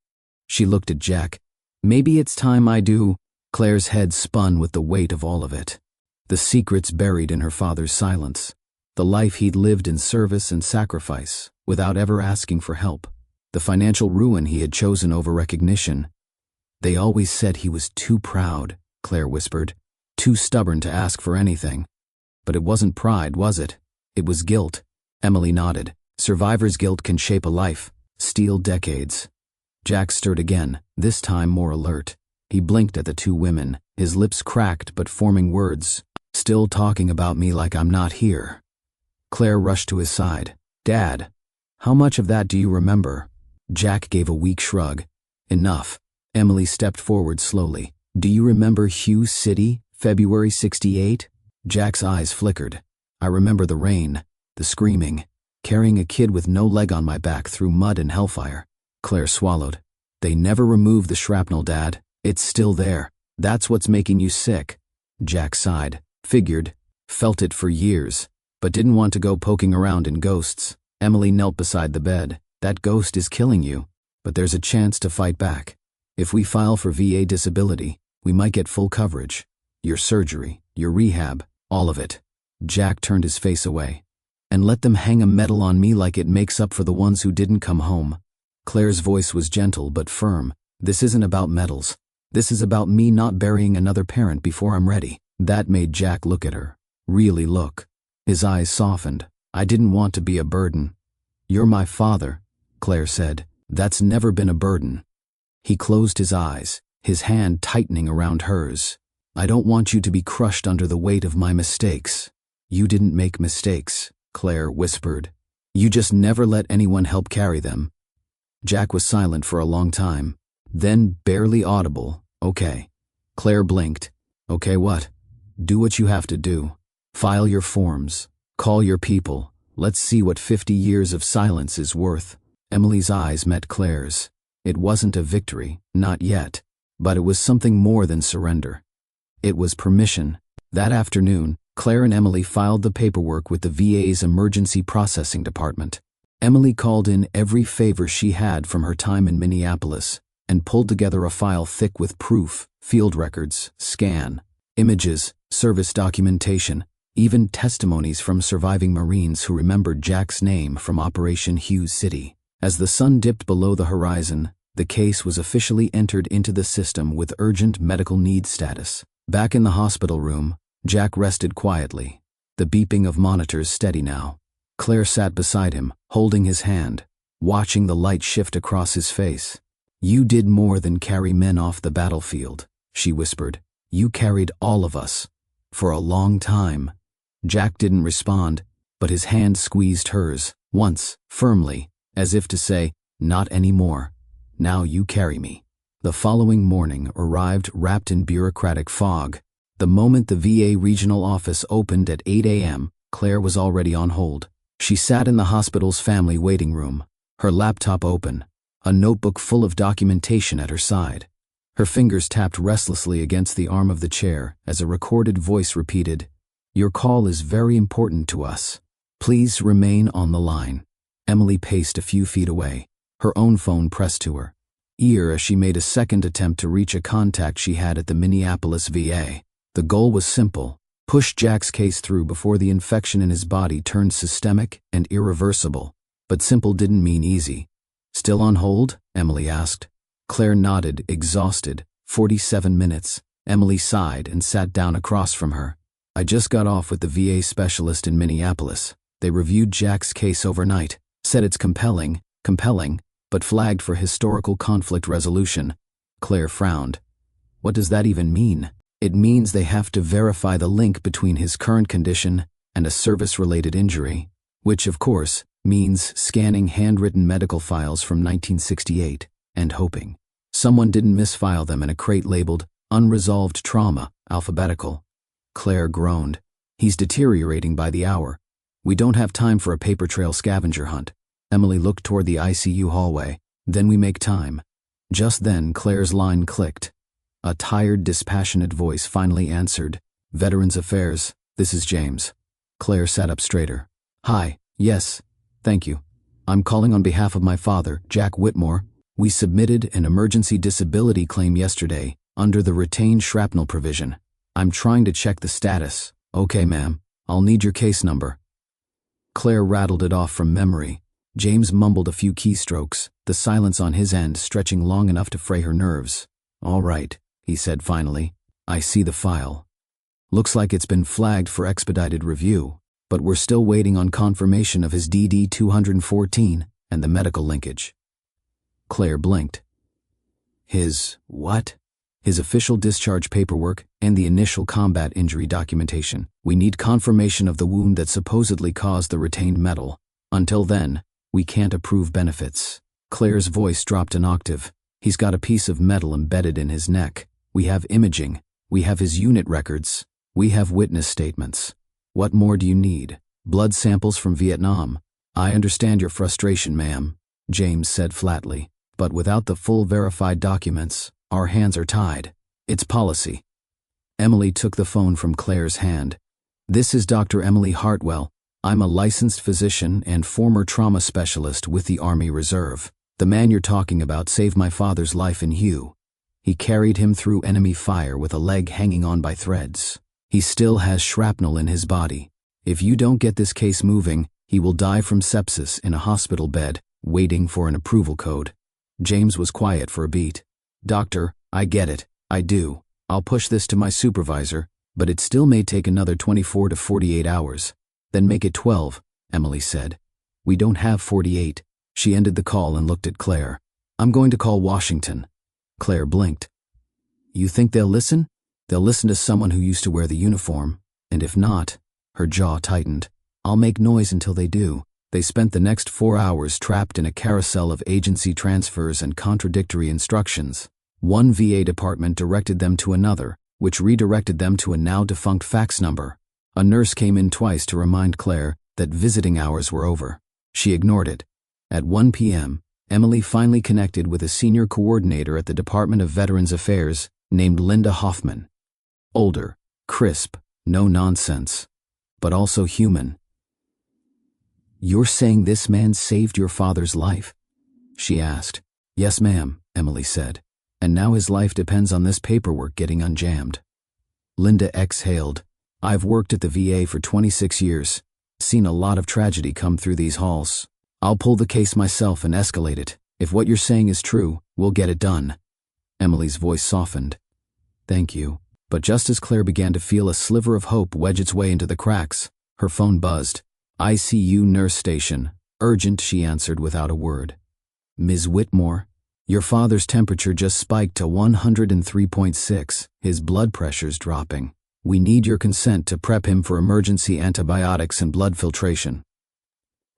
She looked at Jack. Maybe it's time I do. Claire's head spun with the weight of all of it. The secrets buried in her father's silence. The life he'd lived in service and sacrifice, without ever asking for help. The financial ruin he had chosen over recognition. They always said he was too proud, Claire whispered. Too stubborn to ask for anything. But it wasn't pride, was it? It was guilt. Emily nodded. Survivor's guilt can shape a life, steal decades. Jack stirred again, this time more alert. He blinked at the 2 women, his lips cracked but forming words. Still talking about me like I'm not here. Claire rushed to his side. Dad, how much of that do you remember? Jack gave a weak shrug. Enough. Emily stepped forward slowly. Do you remember Hugh City, February '68? Jack's eyes flickered. I remember the rain, the screaming, carrying a kid with no leg on my back through mud and hellfire. Claire swallowed. They never removed the shrapnel, Dad. It's still there. That's what's making you sick. Jack sighed. Figured. Felt it for years. But didn't want to go poking around in ghosts. Emily knelt beside the bed. That ghost is killing you. But there's a chance to fight back. If we file for VA disability, we might get full coverage. Your surgery, your rehab, all of it. Jack turned his face away. And let them hang a medal on me like it makes up for the ones who didn't come home. Claire's voice was gentle but firm. This isn't about medals. This is about me not burying another parent before I'm ready. That made Jack look at her. Really look. His eyes softened. I didn't want to be a burden. You're my father, Claire said. That's never been a burden. He closed his eyes, his hand tightening around hers. I don't want you to be crushed under the weight of my mistakes. You didn't make mistakes, Claire whispered. You just never let anyone help carry them. Jack was silent for a long time. Then, barely audible, okay. Claire blinked. Okay, what? Do what you have to do. File your forms. Call your people. Let's see what 50 years of silence is worth. Emily's eyes met Claire's. It wasn't a victory, not yet, but it was something more than surrender. It was permission. That afternoon, Claire and Emily filed the paperwork with the VA's Emergency Processing Department. Emily called in every favor she had from her time in Minneapolis and pulled together a file thick with proof, field records, scan, images, service documentation, even testimonies from surviving Marines who remembered Jack's name from Operation Hugh City. As the sun dipped below the horizon, the case was officially entered into the system with urgent medical needs status. Back in the hospital room, Jack rested quietly, the beeping of monitors steady now. Claire sat beside him, holding his hand, watching the light shift across his face. You did more than carry men off the battlefield, she whispered. You carried all of us. For a long time. Jack didn't respond, but his hand squeezed hers, once, firmly, as if to say, not anymore. Now you carry me. The following morning arrived wrapped in bureaucratic fog. The moment the VA regional office opened at 8 a.m., Claire was already on hold. She sat in the hospital's family waiting room, her laptop open, a notebook full of documentation at her side. Her fingers tapped restlessly against the arm of the chair as a recorded voice repeated, Your call is very important to us. Please remain on the line. Emily paced a few feet away, her own phone pressed to her ear as she made a second attempt to reach a contact she had at the Minneapolis VA. The goal was simple, push Jack's case through before the infection in his body turned systemic and irreversible. But simple didn't mean easy. Still on hold? Emily asked. Claire nodded, exhausted. 47 minutes. Emily sighed and sat down across from her. I just got off with the VA specialist in Minneapolis. They reviewed Jack's case overnight, said it's compelling, but flagged for historical conflict resolution. Claire frowned. What does that even mean? It means they have to verify the link between his current condition and a service-related injury, which, of course, means scanning handwritten medical files from 1968 and hoping. Someone didn't misfile them in a crate labeled unresolved trauma, alphabetical. Claire groaned. He's deteriorating by the hour. We don't have time for a paper trail scavenger hunt. Emily looked toward the ICU hallway. Then we make time. Just then, Claire's line clicked. A tired, dispassionate voice finally answered. Veterans Affairs, this is James. Claire sat up straighter. Hi, yes, thank you. I'm calling on behalf of my father, Jack Whitmore. We submitted an emergency disability claim yesterday under the retained shrapnel provision. I'm trying to check the status. Okay, ma'am. I'll need your case number. Claire rattled it off from memory. James mumbled a few keystrokes, the silence on his end stretching long enough to fray her nerves. All right, he said finally. I see the file. Looks like it's been flagged for expedited review, but we're still waiting on confirmation of his DD 214 and the medical linkage. Claire blinked. His what? His official discharge paperwork and the initial combat injury documentation. We need confirmation of the wound that supposedly caused the retained metal. Until then, we can't approve benefits. Claire's voice dropped an octave. He's got a piece of metal embedded in his neck. We have imaging. We have his unit records. We have witness statements. What more do you need? Blood samples from Vietnam. I understand your frustration, ma'am, James said flatly. But without the full verified documents, our hands are tied. It's policy. Emily took the phone from Claire's hand. This is Dr. Emily Hartwell. I'm a licensed physician and former trauma specialist with the Army Reserve. The man you're talking about saved my father's life in Hue. He carried him through enemy fire with a leg hanging on by threads. He still has shrapnel in his body. If you don't get this case moving, he will die from sepsis in a hospital bed, waiting for an approval code. James was quiet for a beat. Doctor, I get it. I do. I'll push this to my supervisor, but it still may take another 24 to 48 hours. Then make it 12, Emily said. We don't have 48. She ended the call and looked at Claire. I'm going to call Washington. Claire blinked. You think they'll listen? They'll listen to someone who used to wear the uniform. And if not, her jaw tightened. I'll make noise until they do. They spent the next 4 hours trapped in a carousel of agency transfers and contradictory instructions. One VA department directed them to another, which redirected them to a now-defunct fax number. A nurse came in twice to remind Claire that visiting hours were over. She ignored it. At 1 p.m., Emily finally connected with a senior coordinator at the Department of Veterans Affairs named Linda Hoffman. Older, crisp, no nonsense, but also human. You're saying this man saved your father's life? She asked. Yes, ma'am, Emily said. And now his life depends on this paperwork getting unjammed. Linda exhaled. I've worked at the VA for 26 years, seen a lot of tragedy come through these halls. I'll pull the case myself and escalate it. If what you're saying is true, we'll get it done. Emily's voice softened. Thank you. But just as Claire began to feel a sliver of hope wedge its way into the cracks, her phone buzzed. ICU nurse station. Urgent, she answered without a word. Ms. Whitmore, your father's temperature just spiked to 103.6. His blood pressure's dropping. We need your consent to prep him for emergency antibiotics and blood filtration.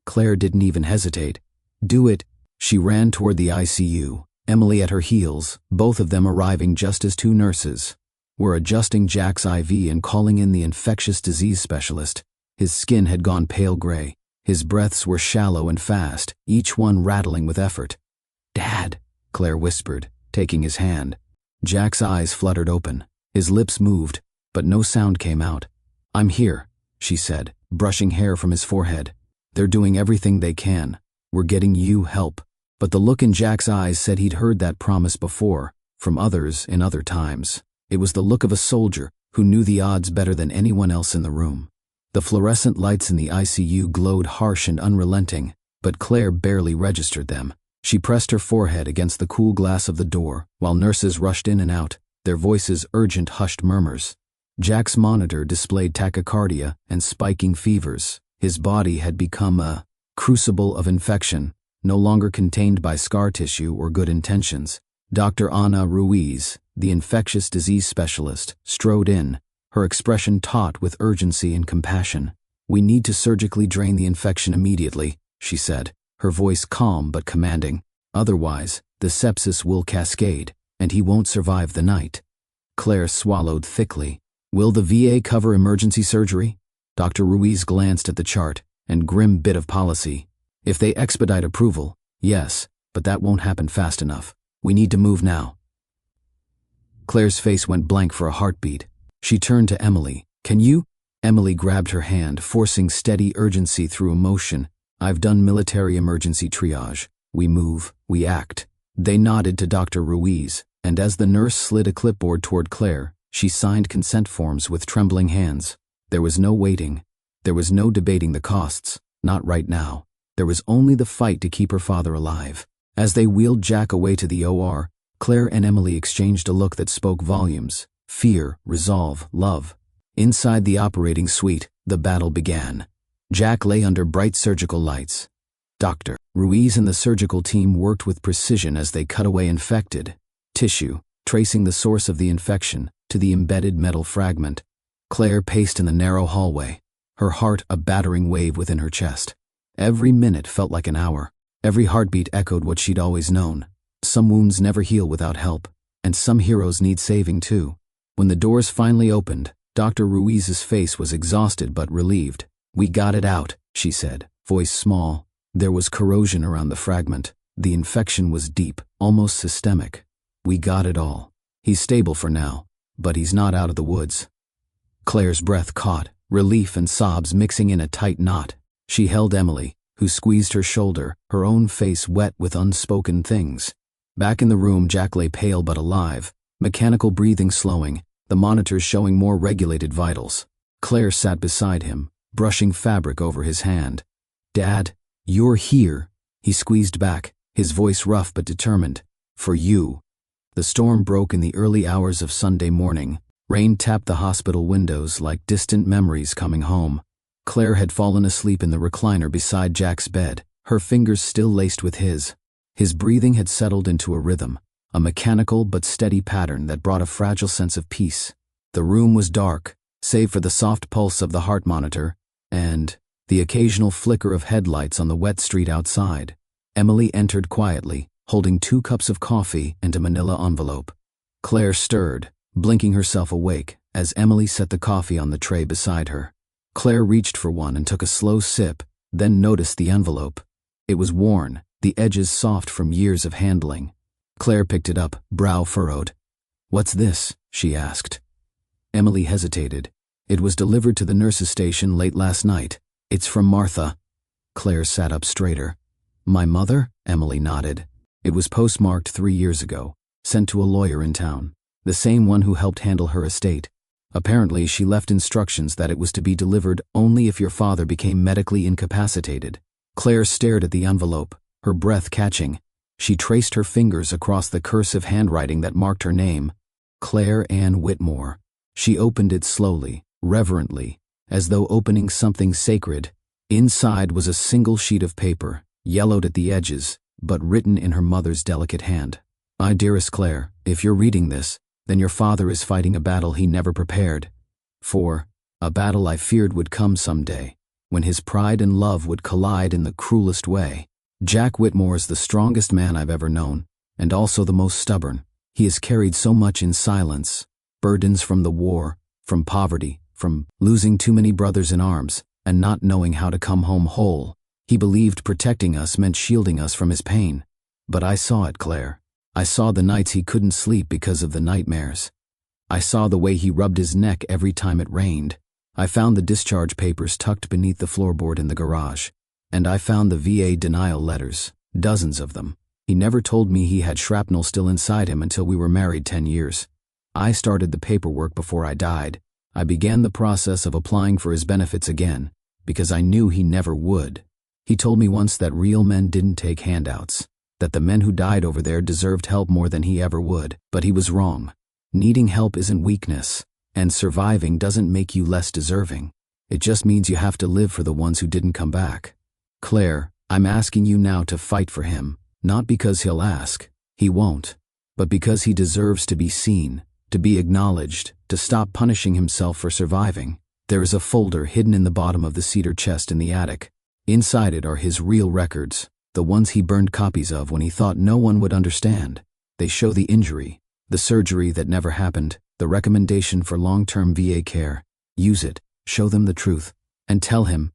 Claire didn't even hesitate. Do it. She ran toward the ICU, Emily at her heels, both of them arriving just as two nurses were adjusting Jack's IV and calling in the infectious disease specialist. His skin had gone pale gray. His breaths were shallow and fast, each one rattling with effort. Dad, Claire whispered, taking his hand. Jack's eyes fluttered open. His lips moved, but no sound came out. I'm here, she said, brushing hair from his forehead. They're doing everything they can. We're getting you help. But the look in Jack's eyes said he'd heard that promise before, from others in other times. It was the look of a soldier who knew the odds better than anyone else in the room. The fluorescent lights in the ICU glowed harsh and unrelenting, but Claire barely registered them. She pressed her forehead against the cool glass of the door, while nurses rushed in and out, their voices urgent hushed murmurs. Jack's monitor displayed tachycardia and spiking fevers. His body had become a crucible of infection, no longer contained by scar tissue or good intentions. Dr. Ana Ruiz, the infectious disease specialist, strode in, her expression taut with urgency and compassion. We need to surgically drain the infection immediately, she said, her voice calm but commanding. Otherwise, The sepsis will cascade, and he won't survive the night. Claire swallowed thickly. Will the VA cover emergency surgery? Dr. Ruiz glanced at the chart and grim bit of policy. If they expedite approval, yes, but that won't happen fast enough. We need to move now. Claire's face went blank for a heartbeat. She turned to Emily. Can you? Emily grabbed her hand, forcing steady urgency through emotion. I've done military emergency triage. We move, we act. They nodded to Dr. Ruiz, and as the nurse slid a clipboard toward Claire, she signed consent forms with trembling hands. There was no waiting. There was no debating the costs. Not right now. There was only the fight to keep her father alive. As they wheeled Jack away to the OR, Claire and Emily exchanged a look that spoke volumes. Fear, resolve, love. Inside the operating suite, the battle began. Jack lay under bright surgical lights. Dr. Ruiz and the surgical team worked with precision as they cut away infected tissue, tracing the source of the infection to the embedded metal fragment. Claire paced in the narrow hallway, her heart a battering wave within her chest. Every minute felt like an hour. Every heartbeat echoed what she'd always known. Some wounds never heal without help, and some heroes need saving too. When the doors finally opened, Dr. Ruiz's face was exhausted but relieved. We got it out, she said, voice small. There was corrosion around the fragment. The infection was deep, almost systemic. We got it all. He's stable for now, but he's not out of the woods. Claire's breath caught, relief and sobs mixing in a tight knot. She held Emily, who squeezed her shoulder, her own face wet with unspoken things. Back in the room, Jack lay pale but alive, mechanical breathing slowing, the monitors showing more regulated vitals. Claire sat beside him, brushing fabric over his hand. Dad, you're here. He squeezed back, his voice rough but determined. For you. The storm broke in the early hours of Sunday morning. Rain tapped the hospital windows like distant memories coming home. Claire had fallen asleep in the recliner beside Jack's bed, her fingers still laced with his. His breathing had settled into a rhythm, a mechanical but steady pattern that brought a fragile sense of peace. The room was dark, save for the soft pulse of the heart monitor, and the occasional flicker of headlights on the wet street outside. Emily entered quietly, holding 2 cups of coffee and a manila envelope. Claire stirred, blinking herself awake, as Emily set the coffee on the tray beside her. Claire reached for one and took a slow sip, then noticed the envelope. It was worn, the edges soft from years of handling. Claire picked it up, brow furrowed. What's this? She asked. Emily hesitated. It was delivered to the nurse's station late last night. It's from Martha. Claire sat up straighter. My mother? Emily nodded. It was postmarked 3 years ago, sent to a lawyer in town, the same one who helped handle her estate. Apparently, she left instructions that it was to be delivered only if your father became medically incapacitated. Claire stared at the envelope, her breath catching. She traced her fingers across the cursive handwriting that marked her name, Claire Ann Whitmore. She opened it slowly, reverently, as though opening something sacred. Inside was a single sheet of paper, yellowed at the edges, but written in her mother's delicate hand. My dearest Claire, if you're reading this, then your father is fighting a battle he never prepared for, a battle I feared would come someday, when his pride and love would collide in the cruelest way. Jack Whitmore is the strongest man I've ever known, and also the most stubborn. He has carried so much in silence, burdens from the war, from poverty, from losing too many brothers in arms, and not knowing how to come home whole. He believed protecting us meant shielding us from his pain. But I saw it, Claire. I saw the nights he couldn't sleep because of the nightmares. I saw the way he rubbed his neck every time it rained. I found the discharge papers tucked beneath the floorboard in the garage. And I found the VA denial letters, dozens of them. He never told me he had shrapnel still inside him until we were married 10 years. I started the paperwork before I died. I began the process of applying for his benefits again, because I knew he never would. He told me once that real men didn't take handouts, that the men who died over there deserved help more than he ever would, but he was wrong. Needing help isn't weakness, and surviving doesn't make you less deserving. It just means you have to live for the ones who didn't come back. Claire, I'm asking you now to fight for him, not because he'll ask, he won't, but because he deserves to be seen, to be acknowledged, to stop punishing himself for surviving. There is a folder hidden in the bottom of the cedar chest in the attic. Inside it are his real records, the ones he burned copies of when he thought no one would understand. They show the injury, the surgery that never happened, the recommendation for long-term VA care. Use it, show them the truth, and tell him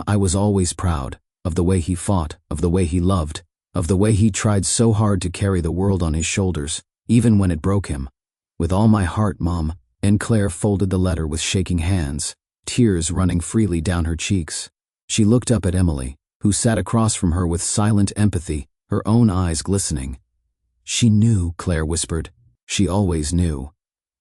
I was always proud of the way he fought, of the way he loved, of the way he tried so hard to carry the world on his shoulders, even when it broke him. With all my heart, Mom. And Claire folded the letter with shaking hands, tears running freely down her cheeks. She looked up at Emily, who sat across from her with silent empathy, her own eyes glistening. She knew, Claire whispered. She always knew.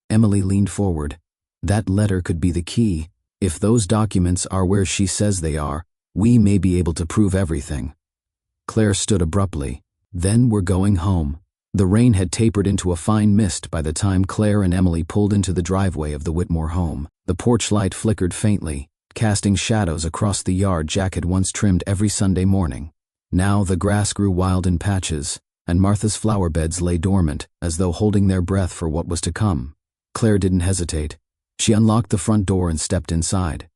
Emily leaned forward. That letter could be the key. If those documents are where she says they are, we may be able to prove everything. Claire stood abruptly. Then we're going home. The rain had tapered into a fine mist by the time Claire and Emily pulled into the driveway of the Whitmore home. The porch light flickered faintly, casting shadows across the yard Jack had once trimmed every Sunday morning. Now the grass grew wild in patches, and Martha's flower beds lay dormant, as though holding their breath for what was to come. Claire didn't hesitate. She unlocked the front door and stepped inside.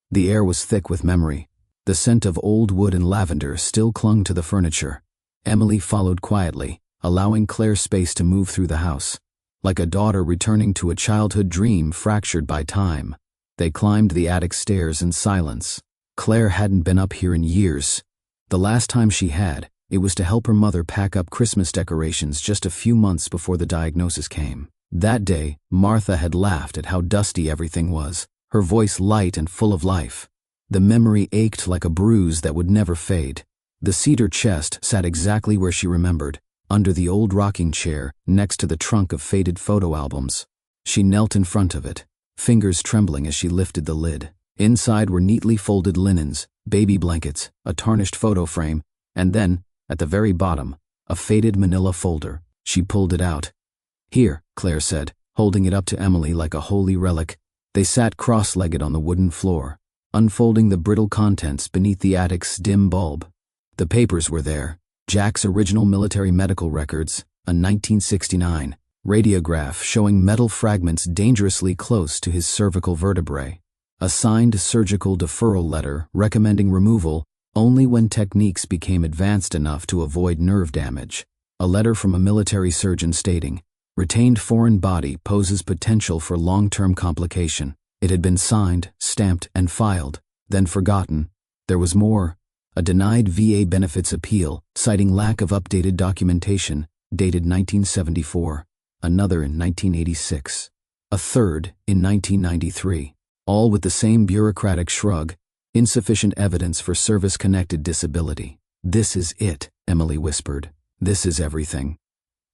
The air was thick with memory. The scent of old wood and lavender still clung to the furniture. Emily followed quietly, allowing Claire space to move through the house. Like a daughter returning to a childhood dream fractured by time, they climbed the attic stairs in silence. Claire hadn't been up here in years. The last time she had, it was to help her mother pack up Christmas decorations just a few months before the diagnosis came. That day, Martha had laughed at how dusty everything was, her voice light and full of life. The memory ached like a bruise that would never fade. The cedar chest sat exactly where she remembered, under the old rocking chair, next to the trunk of faded photo albums. She knelt in front of it, fingers trembling as she lifted the lid. Inside were neatly folded linens, baby blankets, a tarnished photo frame, and then, at the very bottom, a faded manila folder. She pulled it out. "Here," Claire said, holding it up to Emily like a holy relic. They sat cross-legged on the wooden floor, unfolding the brittle contents beneath the attic's dim bulb. The papers were there. Jack's original military medical records, a 1969 radiograph showing metal fragments dangerously close to his cervical vertebrae, a signed surgical deferral letter recommending removal only when techniques became advanced enough to avoid nerve damage, a letter from a military surgeon stating, "Retained foreign body poses potential for long-term complication." It had been signed, stamped, and filed, then forgotten. There was more. A denied VA benefits appeal, citing lack of updated documentation, dated 1974, another in 1986, a third in 1993, all with the same bureaucratic shrug, insufficient evidence for service-connected disability. "This is it," Emily whispered. "This is everything."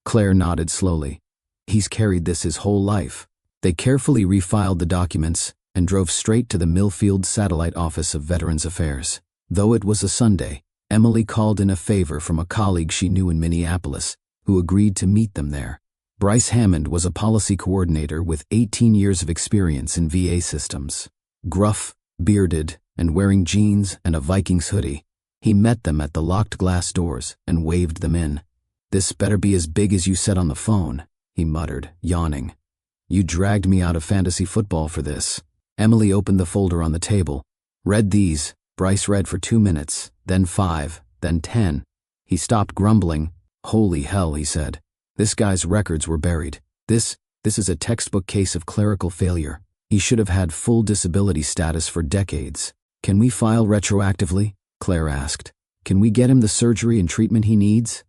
Claire nodded slowly. "He's carried this his whole life." They carefully refiled the documents and drove straight to the Millfield Satellite Office of Veterans Affairs. Though it was a Sunday, Emily called in a favor from a colleague she knew in Minneapolis, who agreed to meet them there. Bryce Hammond was a policy coordinator with 18 years of experience in VA systems. Gruff, bearded, and wearing jeans and a Vikings hoodie, he met them at the locked glass doors and waved them in. "This better be as big as you said on the phone," he muttered, yawning. "You dragged me out of fantasy football for this." Emily opened the folder on the table. "Read these." Bryce read for 2 minutes, then 5, then 10. He stopped grumbling. "Holy hell," he said. "This guy's records were buried. This is a textbook case of clerical failure. He should have had full disability status for decades." "Can we file retroactively?" Claire asked. "Can we get him the surgery and treatment he needs?"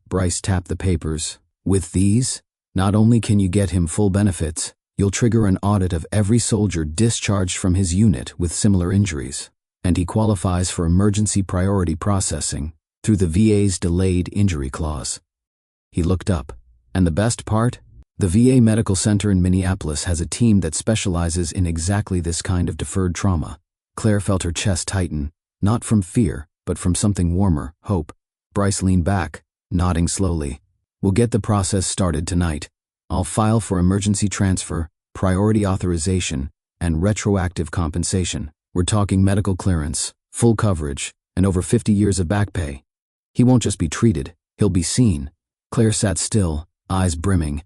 Bryce tapped the papers. "With these, not only can you get him full benefits, you'll trigger an audit of every soldier discharged from his unit with similar injuries. And he qualifies for emergency priority processing through the VA's delayed injury clause." He looked up. "And the best part? The VA Medical Center in Minneapolis has a team that specializes in exactly this kind of deferred trauma." Claire felt her chest tighten, not from fear, but from something warmer, hope. Bryce leaned back, nodding slowly. "We'll get the process started tonight. I'll file for emergency transfer, priority authorization, and retroactive compensation. We're talking medical clearance, full coverage, and over 50 years of back pay. He won't just be treated, he'll be seen." Claire sat still, eyes brimming.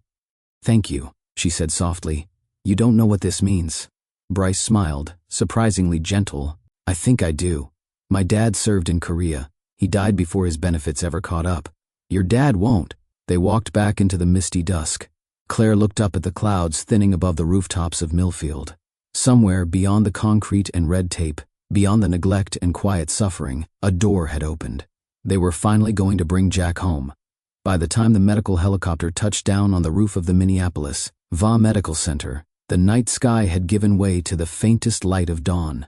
"Thank you," she said softly. "You don't know what this means." Bryce smiled, surprisingly gentle. "I think I do. My dad served in Korea. He died before his benefits ever caught up. Your dad won't. They walked back into the misty dusk. Claire looked up at the clouds thinning above the rooftops of Millfield. Somewhere beyond the concrete and red tape, beyond the neglect and quiet suffering, a door had opened. They were finally going to bring Jack home. By the time the medical helicopter touched down on the roof of the Minneapolis VA Medical Center, the night sky had given way to the faintest light of dawn.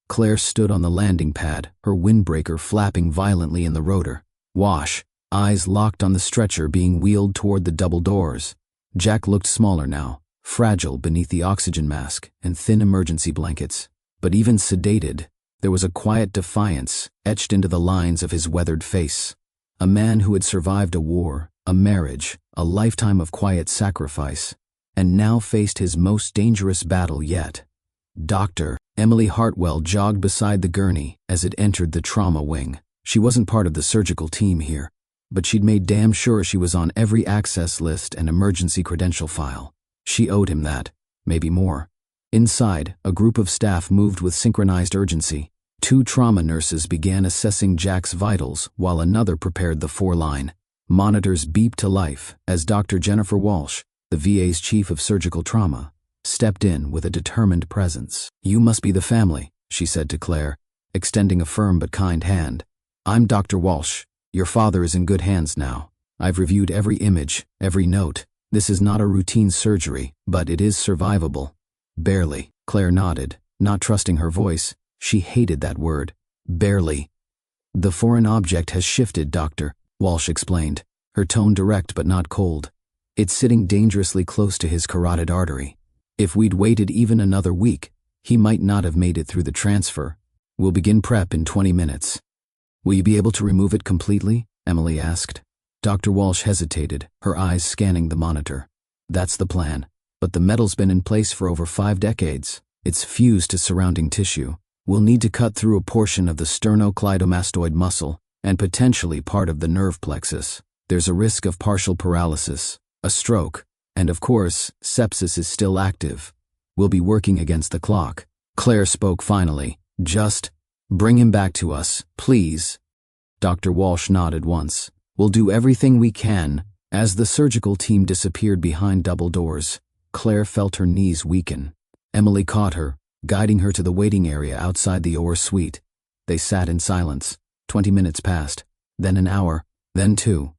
Claire stood on the landing pad, her windbreaker flapping violently in the rotor. Wash, eyes locked on the stretcher being wheeled toward the double doors. Jack looked smaller now, fragile beneath the oxygen mask and thin emergency blankets. But even sedated, there was a quiet defiance etched into the lines of his weathered face. A man who had survived a war, a marriage, a lifetime of quiet sacrifice, and now faced his most dangerous battle yet. Dr. Emily Hartwell jogged beside the gurney as it entered the trauma wing. She wasn't part of the surgical team here, but she'd made damn sure she was on every access list and emergency credential file. She owed him that, maybe more. Inside, a group of staff moved with synchronized urgency. 2 trauma nurses began assessing Jack's vitals while another prepared the 4-line. Monitors beeped to life as Dr. Jennifer Walsh, the VA's chief of surgical trauma, stepped in with a determined presence. You must be the family, she said to Claire, extending a firm but kind hand. I'm Dr. Walsh. Your father is in good hands now. I've reviewed every image, every note. This is not a routine surgery, but it is survivable. Barely, Claire nodded, not trusting her voice. She hated that word. Barely. The foreign object has shifted, Doctor, Walsh explained, her tone direct but not cold. It's sitting dangerously close to his carotid artery. If we'd waited even another week, he might not have made it through the transfer. We'll begin prep in 20 minutes. Will you be able to remove it completely? Emily asked. Dr. Walsh hesitated, her eyes scanning the monitor. That's the plan. But the metal's been in place for over 5 decades. It's fused to surrounding tissue. We'll need to cut through a portion of the sternocleidomastoid muscle and potentially part of the nerve plexus. There's a risk of partial paralysis, a stroke, and of course, sepsis is still active. We'll be working against the clock. Claire spoke finally. Just bring him back to us, please. Dr. Walsh nodded once. We'll do everything we can. As the surgical team disappeared behind double doors, Claire felt her knees weaken. Emily caught her, guiding her to the waiting area outside the OR suite. They sat in silence. 20 minutes passed, then an hour, then 2.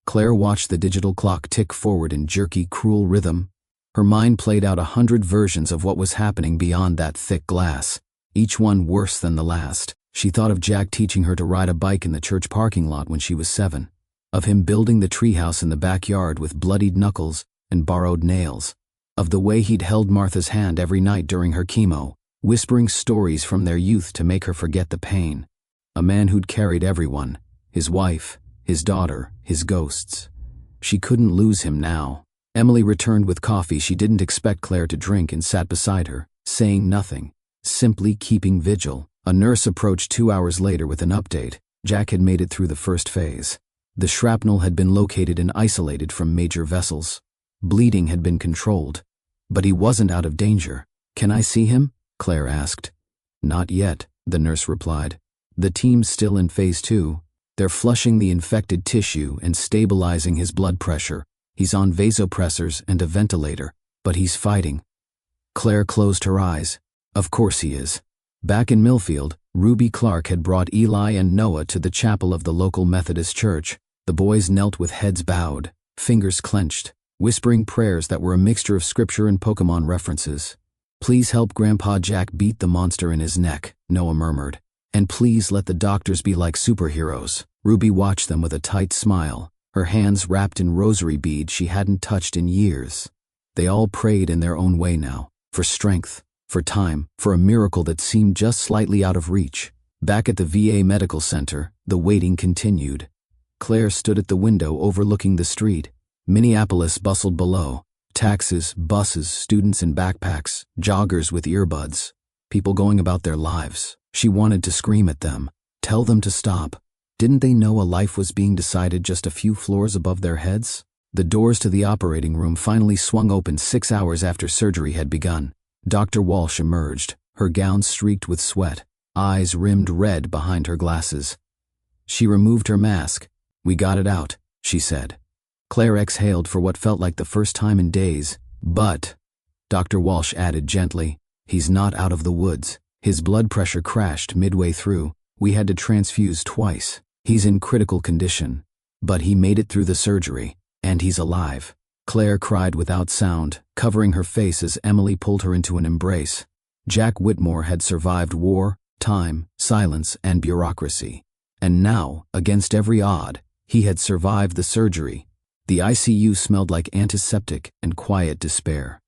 Claire watched the digital clock tick forward in jerky, cruel rhythm. Her mind played out 100 versions of what was happening beyond that thick glass, each one worse than the last. She thought of Jack teaching her to ride a bike in the church parking lot when she was 7, of him building the treehouse in the backyard with bloodied knuckles and borrowed nails, of the way he'd held Martha's hand every night during her chemo, whispering stories from their youth to make her forget the pain. A man who'd carried everyone, his wife, his daughter, his ghosts. She couldn't lose him now. Emily returned with coffee she didn't expect Claire to drink and sat beside her, saying nothing, simply keeping vigil. A nurse approached 2 hours later with an update. Jack had made it through the first phase. The shrapnel had been located and isolated from major vessels. Bleeding had been controlled. But he wasn't out of danger. Can I see him? Claire asked. Not yet, the nurse replied. The team's still in phase 2. They're flushing the infected tissue and stabilizing his blood pressure. He's on vasopressors and a ventilator, but he's fighting. Claire closed her eyes. Of course he is. Back in Millfield, Ruby Clark had brought Eli and Noah to the chapel of the local Methodist church. The boys knelt with heads bowed, fingers clenched, whispering prayers that were a mixture of scripture and Pokemon references. Please help Grandpa Jack beat the monster in his neck, Noah murmured. And please let the doctors be like superheroes. Ruby watched them with a tight smile, her hands wrapped in rosary beads she hadn't touched in years. They all prayed in their own way now, for strength, for time, for a miracle that seemed just slightly out of reach. Back at the VA Medical Center, the waiting continued. Claire stood at the window overlooking the street. Minneapolis bustled below. Taxis, buses, students in backpacks, joggers with earbuds. People going about their lives. She wanted to scream at them, tell them to stop. Didn't they know a life was being decided just a few floors above their heads? The doors to the operating room finally swung open 6 hours after surgery had begun. Dr. Walsh emerged, her gown streaked with sweat, eyes rimmed red behind her glasses. She removed her mask. "We got it out," she said. Claire exhaled for what felt like the first time in days. "But," Dr. Walsh added gently, "he's not out of the woods. His blood pressure crashed midway through. We had to transfuse twice. He's in critical condition. But he made it through the surgery, and he's alive." Claire cried without sound, covering her face as Emily pulled her into an embrace. Jack Whitmore had survived war, time, silence, and bureaucracy. And now, against every odd, he had survived the surgery. The ICU smelled like antiseptic and quiet despair.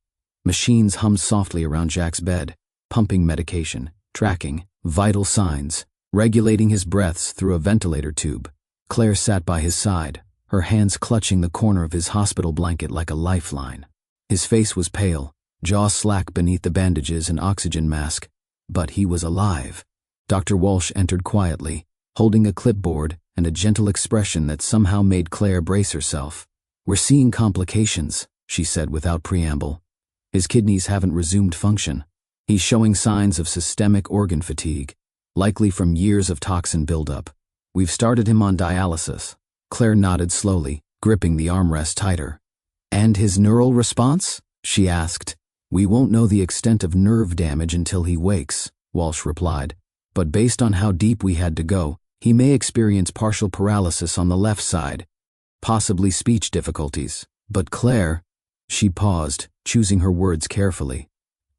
Machines hummed softly around Jack's bed, pumping medication, tracking vital signs, regulating his breaths through a ventilator tube. Claire sat by his side, her hands clutching the corner of his hospital blanket like a lifeline. His face was pale, jaw slack beneath the bandages and oxygen mask, but he was alive. Dr. Walsh entered quietly, holding a clipboard and a gentle expression that somehow made Claire brace herself. "We're seeing complications," she said without preamble. "His kidneys haven't resumed function. He's showing signs of systemic organ fatigue, likely from years of toxin buildup. We've started him on dialysis." Claire nodded slowly, gripping the armrest tighter. "And his neural response?" she asked. "We won't know the extent of nerve damage until he wakes," Walsh replied. "But based on how deep we had to go, he may experience partial paralysis on the left side, possibly speech difficulties. But Claire," she paused, choosing her words carefully,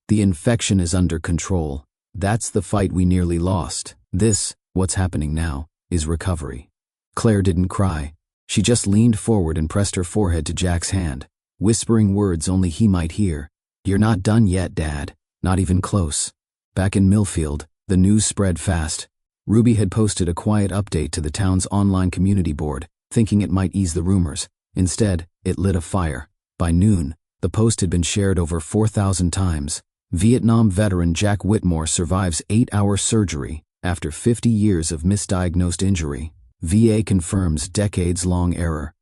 "the infection is under control. That's the fight we nearly lost. This, what's happening now, is recovery." Claire didn't cry. She just leaned forward and pressed her forehead to Jack's hand, whispering words only he might hear. "You're not done yet, Dad. Not even close." Back in Millfield, the news spread fast. Ruby had posted a quiet update to the town's online community board, thinking it might ease the rumors. Instead, it lit a fire. By noon, the post had been shared over 4,000 times. Vietnam veteran Jack Whitmore survives 8-hour surgery after 50 years of misdiagnosed injury. VA confirms decades-long error.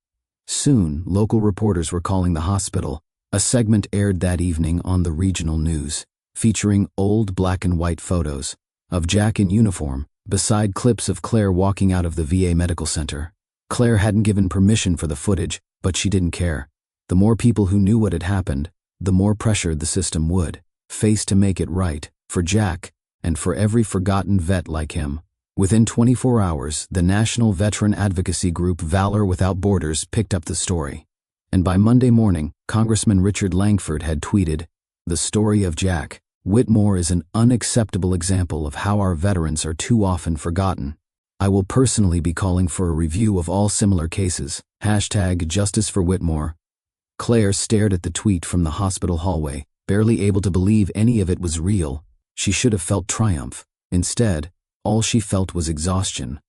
Soon, local reporters were calling the hospital. A segment aired that evening on the regional news, featuring old black and white photos of Jack in uniform, beside clips of Claire walking out of the VA medical center. Claire hadn't given permission for the footage, but she didn't care. The more people who knew what had happened, the more pressure the system would face to make it right, for Jack, and for every forgotten vet like him. Within 24 hours, the national veteran advocacy group Valor Without Borders picked up the story. And by Monday morning, Congressman Richard Langford had tweeted, "The story of Jack Whitmore is an unacceptable example of how our veterans are too often forgotten. I will personally be calling for a review of all similar cases. #Justice for Whitmore." Claire stared at the tweet from the hospital hallway, barely able to believe any of it was real. She should have felt triumph. Instead, all she felt was exhaustion.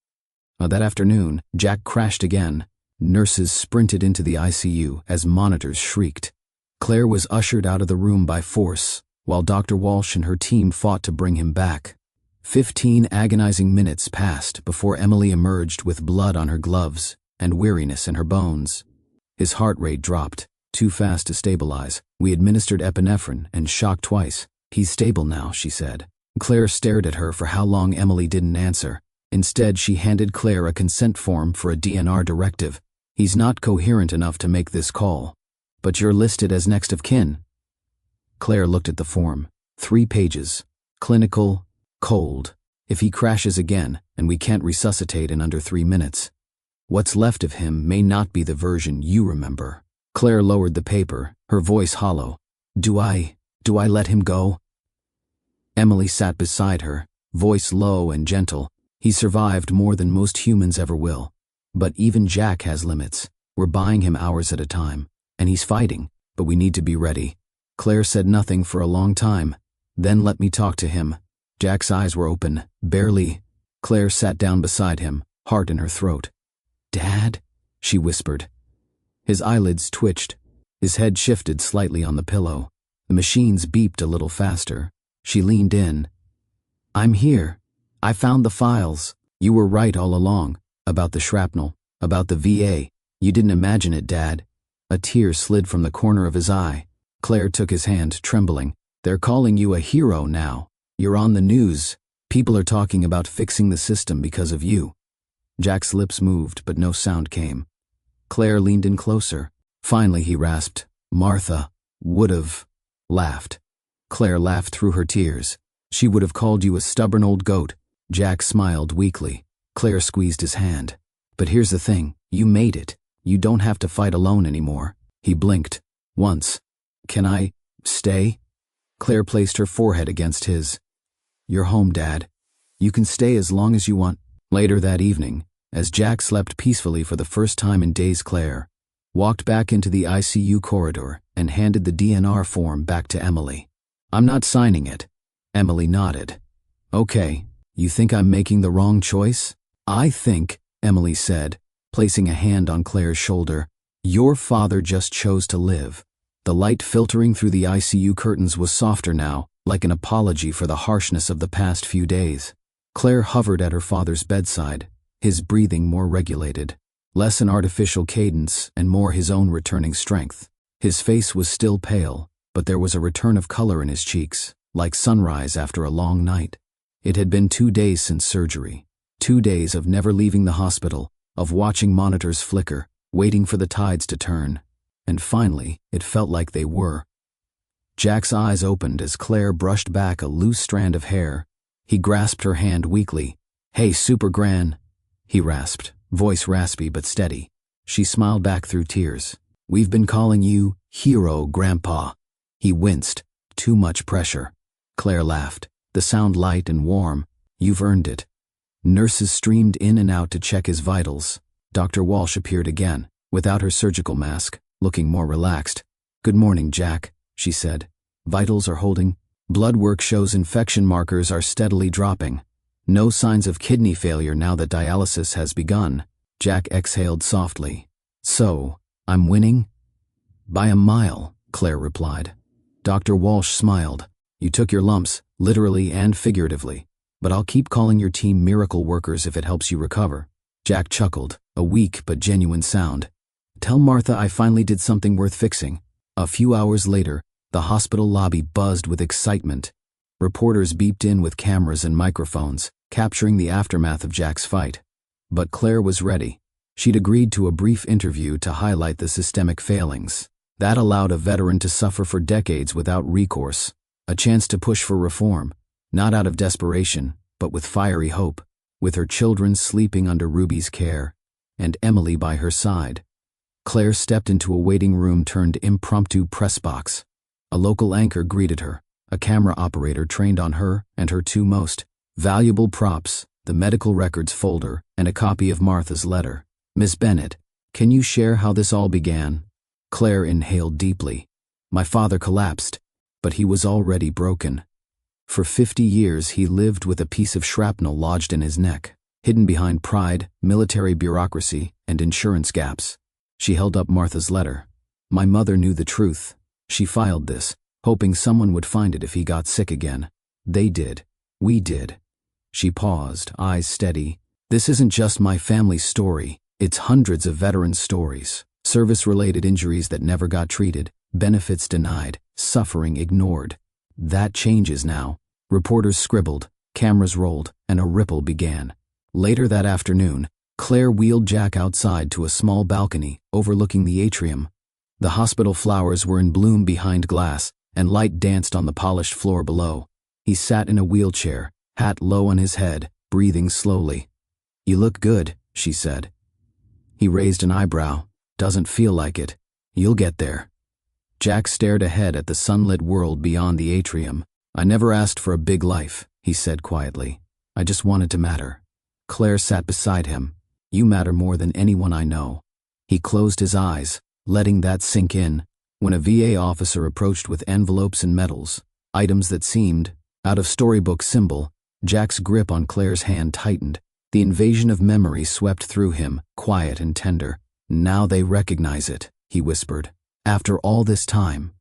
That afternoon, Jack crashed again. Nurses sprinted into the ICU as monitors shrieked. Claire was ushered out of the room by force, while Dr. Walsh and her team fought to bring him back. 15 agonizing minutes passed before Emily emerged with blood on her gloves and weariness in her bones. His heart rate dropped, too fast to stabilize. "We administered epinephrine and shock twice. He's stable now," she said. Claire stared at her for how long. Emily didn't answer. Instead, she handed Claire a consent form for a DNR directive. "He's not coherent enough to make this call, but you're listed as next of kin." Claire looked at the form. 3 pages. Clinical, cold. If he crashes again, and we can't resuscitate in under 3 minutes, what's left of him may not be the version you remember. Claire lowered the paper, her voice hollow. Do I let him go?" Emily sat beside her, voice low and gentle. "He survived more than most humans ever will. But even Jack has limits. We're buying him hours at a time. And he's fighting, but we need to be ready." Claire said nothing for a long time. "Then let me talk to him." Jack's eyes were open, barely. Claire sat down beside him, heart in her throat. "Dad?" she whispered. His eyelids twitched. His head shifted slightly on the pillow. The machines beeped a little faster. She leaned in. "I'm here. I found the files. You were right all along. About the shrapnel. About the VA. You didn't imagine it, Dad." A tear slid from the corner of his eye. Claire took his hand, trembling. "They're calling you a hero now. You're on the news. People are talking about fixing the system because of you." Jack's lips moved, but no sound came. Claire leaned in closer. Finally he rasped, "Martha would've laughed." Claire laughed through her tears. "She would have called you a stubborn old goat." Jack smiled weakly. Claire squeezed his hand. "But here's the thing, you made it. You don't have to fight alone anymore." He blinked. "Once. Can I stay?" Claire placed her forehead against his. "You're home, Dad. You can stay as long as you want." Later that evening, as Jack slept peacefully for the first time in days, Claire walked back into the ICU corridor and handed the DNR form back to Emily. "I'm not signing it." Emily nodded. "Okay, you think I'm making the wrong choice?" "I think," Emily said, placing a hand on Claire's shoulder, "your father just chose to live." The light filtering through the ICU curtains was softer now, like an apology for the harshness of the past few days. Claire hovered at her father's bedside, his breathing more regulated, less an artificial cadence and more his own returning strength. His face was still pale, but there was a return of color in his cheeks, like sunrise after a long night. It had been 2 days since surgery, 2 days of never leaving the hospital, of watching monitors flicker, waiting for the tides to turn. And finally, it felt like they were. Jack's eyes opened as Claire brushed back a loose strand of hair. He grasped her hand weakly. "Hey, Super Gran," he rasped, voice raspy but steady. She smiled back through tears. "We've been calling you Hero, Grandpa." He winced. Too much pressure. Claire laughed, the sound light and warm. "You've earned it." Nurses streamed in and out to check his vitals. Dr. Walsh appeared again, without her surgical mask, looking more relaxed. "Good morning, Jack," she said. "Vitals are holding. Blood work shows infection markers are steadily dropping. No signs of kidney failure now that dialysis has begun." Jack exhaled softly. "So, I'm winning?" "By a mile," Claire replied. Dr. Walsh smiled. "You took your lumps, literally and figuratively. But I'll keep calling your team miracle workers if it helps you recover." Jack chuckled, a weak but genuine sound. "Tell Martha I finally did something worth fixing." A few hours later, the hospital lobby buzzed with excitement. Reporters beeped in with cameras and microphones, capturing the aftermath of Jack's fight. But Claire was ready. She'd agreed to a brief interview to highlight the systemic failings. That allowed a veteran to suffer for decades without recourse, a chance to push for reform, not out of desperation, but with fiery hope, with her children sleeping under Ruby's care, and Emily by her side. Claire stepped into a waiting room turned impromptu press box. A local anchor greeted her, a camera operator trained on her and her 2 most valuable props, the medical records folder and a copy of Martha's letter. "Miss Bennett, can you share how this all began?" Claire inhaled deeply. "My father collapsed, but he was already broken. For 50 years he lived with a piece of shrapnel lodged in his neck, hidden behind pride, military bureaucracy, and insurance gaps." She held up Martha's letter. "My mother knew the truth. She filed this, hoping someone would find it if he got sick again. They did. We did." She paused, eyes steady. "This isn't just my family's story. It's hundreds of veterans' stories. Service-related injuries that never got treated, benefits denied, suffering ignored. That changes now." Reporters scribbled, cameras rolled, and a ripple began. Later that afternoon, Claire wheeled Jack outside to a small balcony overlooking the atrium. The hospital flowers were in bloom behind glass, and light danced on the polished floor below. He sat in a wheelchair, hat low on his head, breathing slowly. "You look good," she said. He raised an eyebrow. "Doesn't feel like it. You'll get there." Jack stared ahead at the sunlit world beyond the atrium. "I never asked for a big life," he said quietly. "I just wanted to matter." Claire sat beside him. "You matter more than anyone I know." He closed his eyes, letting that sink in, when a VA officer approached with envelopes and medals, items that seemed out of storybook symbol. Jack's grip on Claire's hand tightened. The invasion of memory swept through him, quiet and tender. "Now they recognize it," he whispered. "After all this time."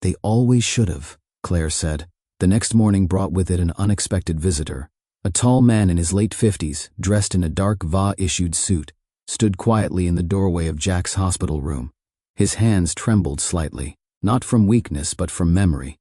"They always should have," Claire said. The next morning brought with it an unexpected visitor. A tall man in his late 50s, dressed in a dark VA-issued suit, stood quietly in the doorway of Jack's hospital room. His hands trembled slightly, not from weakness but from memory.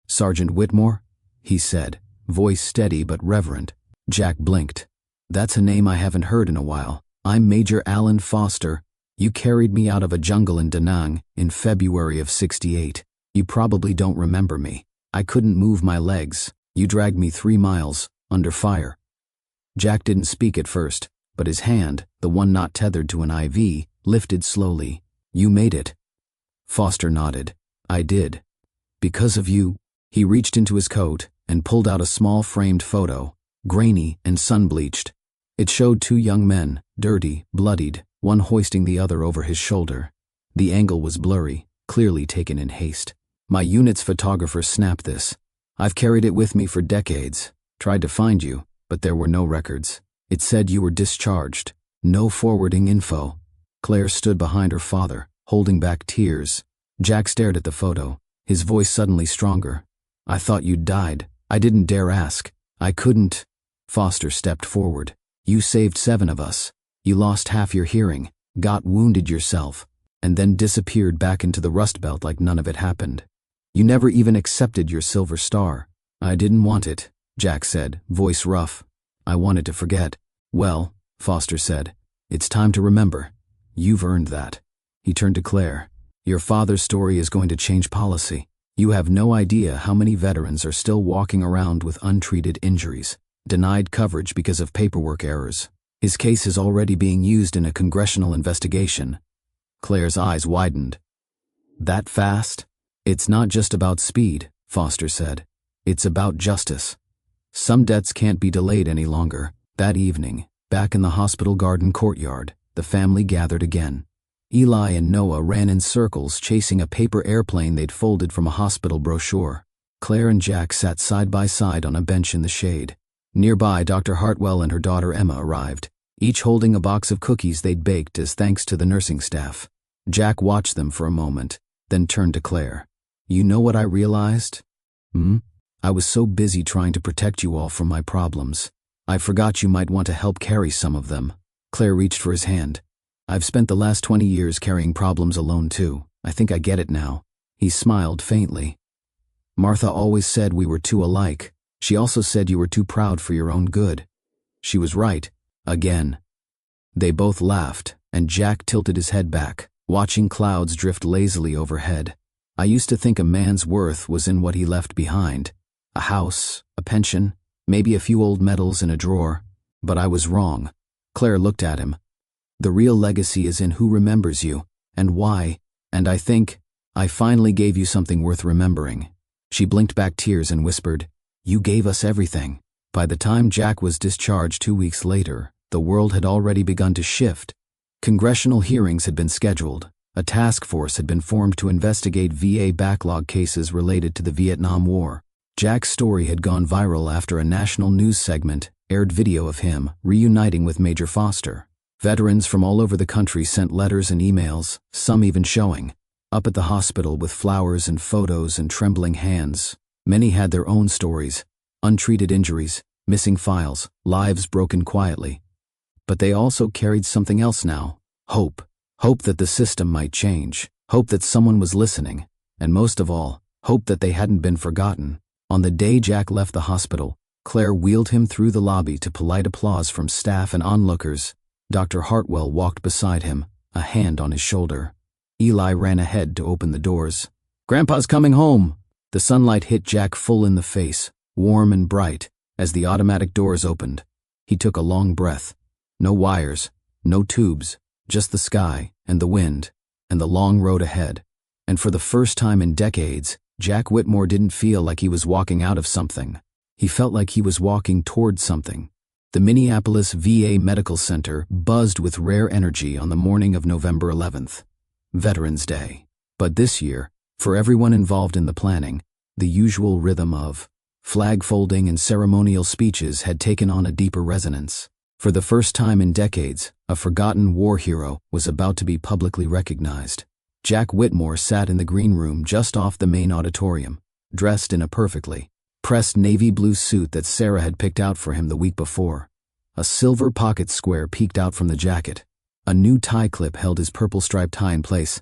"Sergeant Whitmore?" he said, voice steady but reverent. Jack blinked. That's a name I haven't heard in a while. I'm Major Alan Foster. You carried me out of a jungle in Da Nang in February of '68. You probably don't remember me. I couldn't move my legs. You dragged me 3 miles, under fire." Jack didn't speak at first, but his hand, the one not tethered to an IV, lifted slowly. "You made it." Foster nodded. "I did. Because of you." He reached into his coat and pulled out a small framed photo, grainy and sun-bleached. It showed 2 young men, dirty, bloodied, one hoisting the other over his shoulder. The angle was blurry, clearly taken in haste. "My unit's photographer snapped this. I've carried it with me for decades. Tried to find you, but there were no records. It said you were discharged. No forwarding info." Claire stood behind her father, holding back tears. Jack stared at the photo, his voice suddenly stronger. "I thought you'd died. I didn't dare ask. I couldn't." Foster stepped forward. "You saved 7 of us. You lost half your hearing, got wounded yourself, and then disappeared back into the Rust Belt like none of it happened. You never even accepted your silver star." "I didn't want it," Jack said, voice rough. "I wanted to forget." "Well," Foster said, "it's time to remember. You've earned that." He turned to Claire. "Your father's story is going to change policy. You have no idea how many veterans are still walking around with untreated injuries, denied coverage because of paperwork errors. His case is already being used in a congressional investigation." Claire's eyes widened. "That fast?" "It's not just about speed," Foster said. "It's about justice. Some debts can't be delayed any longer." That evening, back in the hospital garden courtyard, the family gathered again. Eli and Noah ran in circles chasing a paper airplane they'd folded from a hospital brochure. Claire and Jack sat side by side on a bench in the shade. Nearby, Dr. Hartwell and her daughter Emma arrived, each holding a box of cookies they'd baked as thanks to the nursing staff. Jack watched them for a moment, then turned to Claire. "You know what I realized? I was so busy trying to protect you all from my problems. I forgot you might want to help carry some of them." Claire reached for his hand. "I've spent the last 20 years carrying problems alone too. I think I get it now." He smiled faintly. "Martha always said we were too alike. She also said you were too proud for your own good. She was right. Again." They both laughed, and Jack tilted his head back, watching clouds drift lazily overhead. "I used to think a man's worth was in what he left behind. A house, a pension, maybe a few old medals in a drawer. But I was wrong." Claire looked at him. "The real legacy is in who remembers you, and why, and I think I finally gave you something worth remembering." She blinked back tears and whispered, "You gave us everything." By the time Jack was discharged 2 weeks later, the world had already begun to shift. Congressional hearings had been scheduled. A task force had been formed to investigate VA backlog cases related to the Vietnam War. Jack's story had gone viral after a national news segment aired video of him reuniting with Major Foster. Veterans from all over the country sent letters and emails, some even showing up at the hospital with flowers and photos and trembling hands. Many had their own stories, untreated injuries, missing files, lives broken quietly. But they also carried something else now, hope. Hope that the system might change, hope that someone was listening, and most of all, hope that they hadn't been forgotten. On the day Jack left the hospital, Claire wheeled him through the lobby to polite applause from staff and onlookers. Dr. Hartwell walked beside him, a hand on his shoulder. Eli ran ahead to open the doors. "Grandpa's coming home!" The sunlight hit Jack full in the face, warm and bright, as the automatic doors opened. He took a long breath. No wires, no tubes, just the sky and the wind and the long road ahead. And for the first time in decades, Jack Whitmore didn't feel like he was walking out of something. He felt like he was walking toward something. The Minneapolis VA Medical Center buzzed with rare energy on the morning of November 11th, Veterans Day. But this year, for everyone involved in the planning, the usual rhythm of flag folding and ceremonial speeches had taken on a deeper resonance. For the first time in decades, a forgotten war hero was about to be publicly recognized. Jack Whitmore sat in the green room just off the main auditorium, dressed in a perfectly pressed navy blue suit that Sarah had picked out for him the week before. A silver pocket square peeked out from the jacket. A new tie clip held his purple striped tie in place.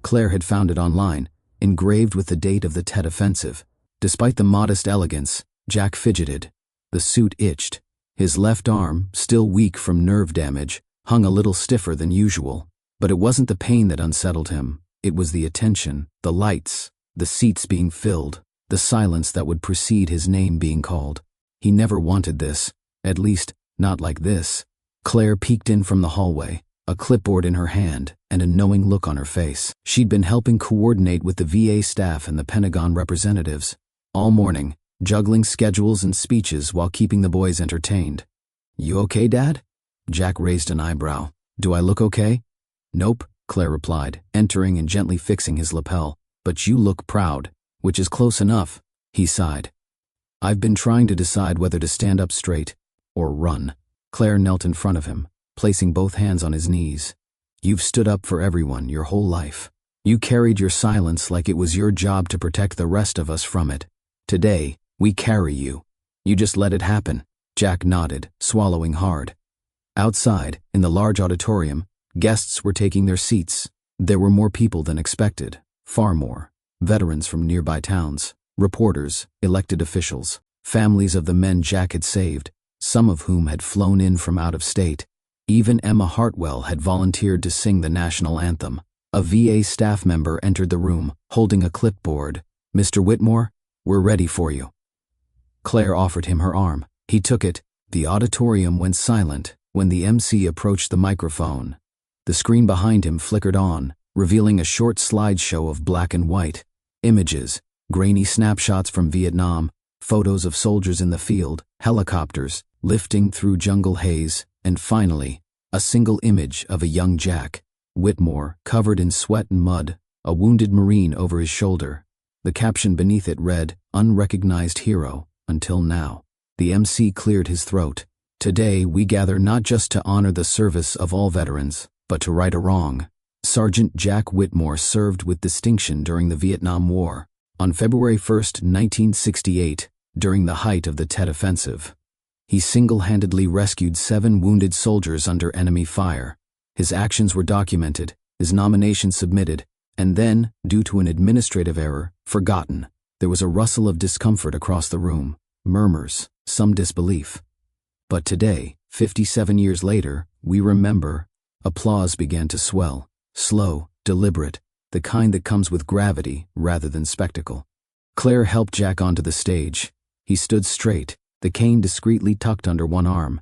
Claire had found it online, engraved with the date of the Tet Offensive. Despite the modest elegance, Jack fidgeted. The suit itched. His left arm, still weak from nerve damage, hung a little stiffer than usual. But it wasn't the pain that unsettled him. It was the attention, the lights, the seats being filled, the silence that would precede his name being called. He never wanted this, at least, not like this. Claire peeked in from the hallway, a clipboard in her hand and a knowing look on her face. She'd been helping coordinate with the VA staff and the Pentagon representatives all morning, juggling schedules and speeches while keeping the boys entertained. "You okay, Dad?" Jack raised an eyebrow. "Do I look okay?" "Nope," Claire replied, entering and gently fixing his lapel. "But you look proud," which is close enough, he sighed. "I've been trying to decide whether to stand up straight or run." Claire knelt in front of him, placing both hands on his knees. "You've stood up for everyone your whole life. You carried your silence like it was your job to protect the rest of us from it. Today, we carry you. You just let it happen." Jack nodded, swallowing hard. Outside, in the large auditorium, guests were taking their seats. There were more people than expected, far more. Veterans from nearby towns, reporters, elected officials, families of the men Jack had saved, some of whom had flown in from out of state. Even Emma Hartwell had volunteered to sing the national anthem. A VA staff member entered the room, holding a clipboard. "Mr. Whitmore, we're ready for you." Claire offered him her arm. He took it. The auditorium went silent when the MC approached the microphone. The screen behind him flickered on, revealing a short slideshow of black and white images, grainy snapshots from Vietnam, photos of soldiers in the field, helicopters lifting through jungle haze, and finally, a single image of a young Jack Whitmore, covered in sweat and mud, a wounded Marine over his shoulder. The caption beneath it read, "Unrecognized hero, until now." The MC cleared his throat. "Today, we gather not just to honor the service of all veterans, but to right a wrong." Sergeant Jack Whitmore served with distinction during the Vietnam War. On February 1, 1968, during the height of the Tet Offensive, he single-handedly rescued 7 wounded soldiers under enemy fire. His actions were documented, his nomination submitted, and then, due to an administrative error, forgotten. There was a rustle of discomfort across the room, murmurs, some disbelief. But today, 57 years later, we remember. Applause began to swell, slow, deliberate, the kind that comes with gravity rather than spectacle. Claire helped Jack onto the stage. He stood straight, the cane discreetly tucked under one arm.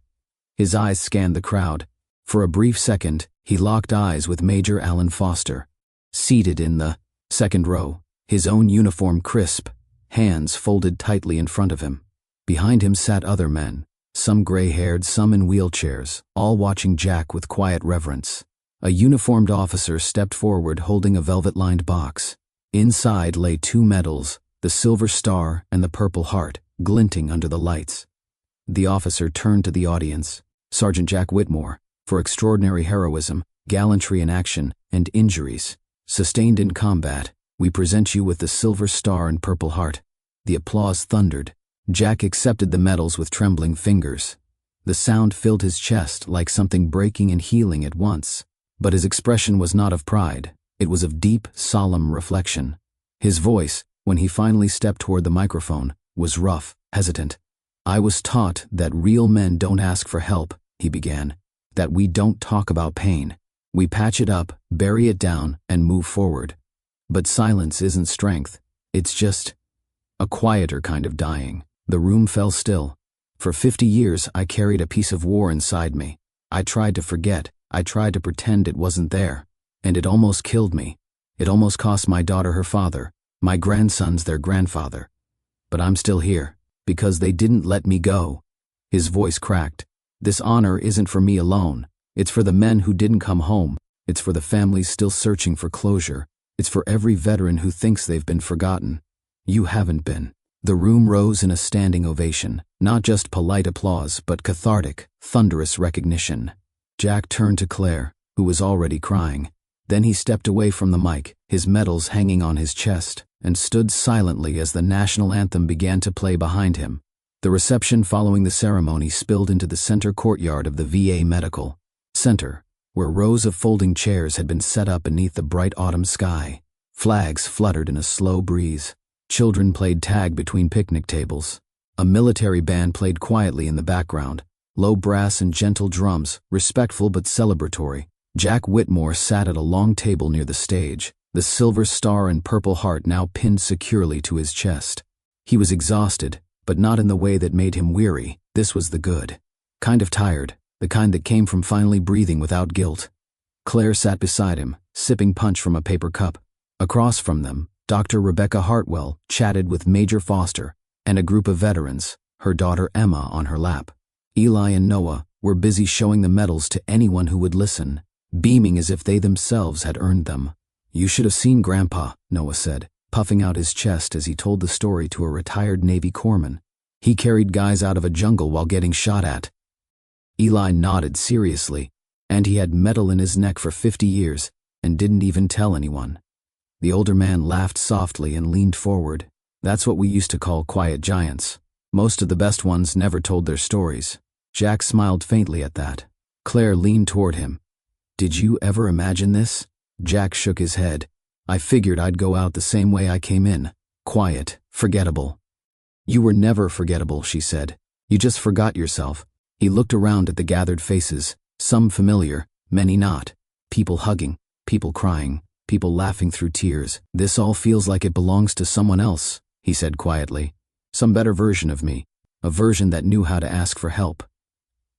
His eyes scanned the crowd. For a brief second, he locked eyes with Major Alan Foster, seated in the second row, his own uniform crisp, hands folded tightly in front of him. Behind him sat other men, some gray-haired, some in wheelchairs, all watching Jack with quiet reverence. A uniformed officer stepped forward holding a velvet-lined box. Inside lay 2 medals, the Silver Star and the Purple Heart, glinting under the lights. The officer turned to the audience. "Sergeant Jack Whitmore, for extraordinary heroism, gallantry in action, and injuries sustained in combat, we present you with the Silver Star and Purple Heart." The applause thundered. Jack accepted the medals with trembling fingers. The sound filled his chest like something breaking and healing at once. But his expression was not of pride. It was of deep, solemn reflection. His voice, when he finally stepped toward the microphone, was rough, hesitant. "I was taught that real men don't ask for help," he began. "That we don't talk about pain. We patch it up, bury it down, and move forward. But silence isn't strength. It's just a quieter kind of dying." The room fell still. "For 50 years, I carried a piece of war inside me. I tried to forget. I tried to pretend it wasn't there. And it almost killed me. It almost cost my daughter her father, my grandsons their grandfather. But I'm still here, because they didn't let me go." His voice cracked. "This honor isn't for me alone. It's for the men who didn't come home. It's for the families still searching for closure. It's for every veteran who thinks they've been forgotten. You haven't been." The room rose in a standing ovation, not just polite applause, but cathartic, thunderous recognition. Jack turned to Claire, who was already crying. Then he stepped away from the mic, his medals hanging on his chest, and stood silently as the national anthem began to play behind him. The reception following the ceremony spilled into the center courtyard of the VA Medical Center, where rows of folding chairs had been set up beneath the bright autumn sky. Flags fluttered in a slow breeze. Children played tag between picnic tables. A military band played quietly in the background. low brass and gentle drums, respectful but celebratory. Jack Whitmore sat at a long table near the stage, the silver star and purple heart now pinned securely to his chest. He was exhausted, but not in the way that made him weary. This was the good kind of tired, the kind that came from finally breathing without guilt. Claire sat beside him, sipping punch from a paper cup. Across from them, Dr. Rebecca Hartwell chatted with Major Foster and a group of veterans, her daughter Emma on her lap. Eli and Noah were busy showing the medals to anyone who would listen, beaming as if they themselves had earned them. "You should have seen Grandpa," Noah said, puffing out his chest as he told the story to a retired Navy corpsman. "He carried guys out of a jungle while getting shot at." Eli nodded seriously, and he had metal in his neck for 50 years and didn't even tell anyone. The older man laughed softly and leaned forward. "That's what we used to call quiet giants. Most of the best ones never told their stories." Jack smiled faintly at that. Claire leaned toward him. "Did you ever imagine this?" Jack shook his head. "I figured I'd go out the same way I came in. Quiet, forgettable." "You were never forgettable," she said. "You just forgot yourself." He looked around at the gathered faces, some familiar, many not. People hugging, people crying, people laughing through tears. "This all feels like it belongs to someone else," he said quietly. "Some better version of me, a version that knew how to ask for help."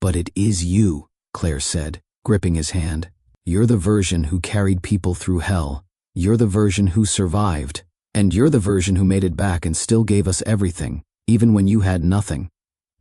"But it is you," Claire said, gripping his hand. "You're the version who carried people through hell. You're the version who survived. And you're the version who made it back and still gave us everything, even when you had nothing."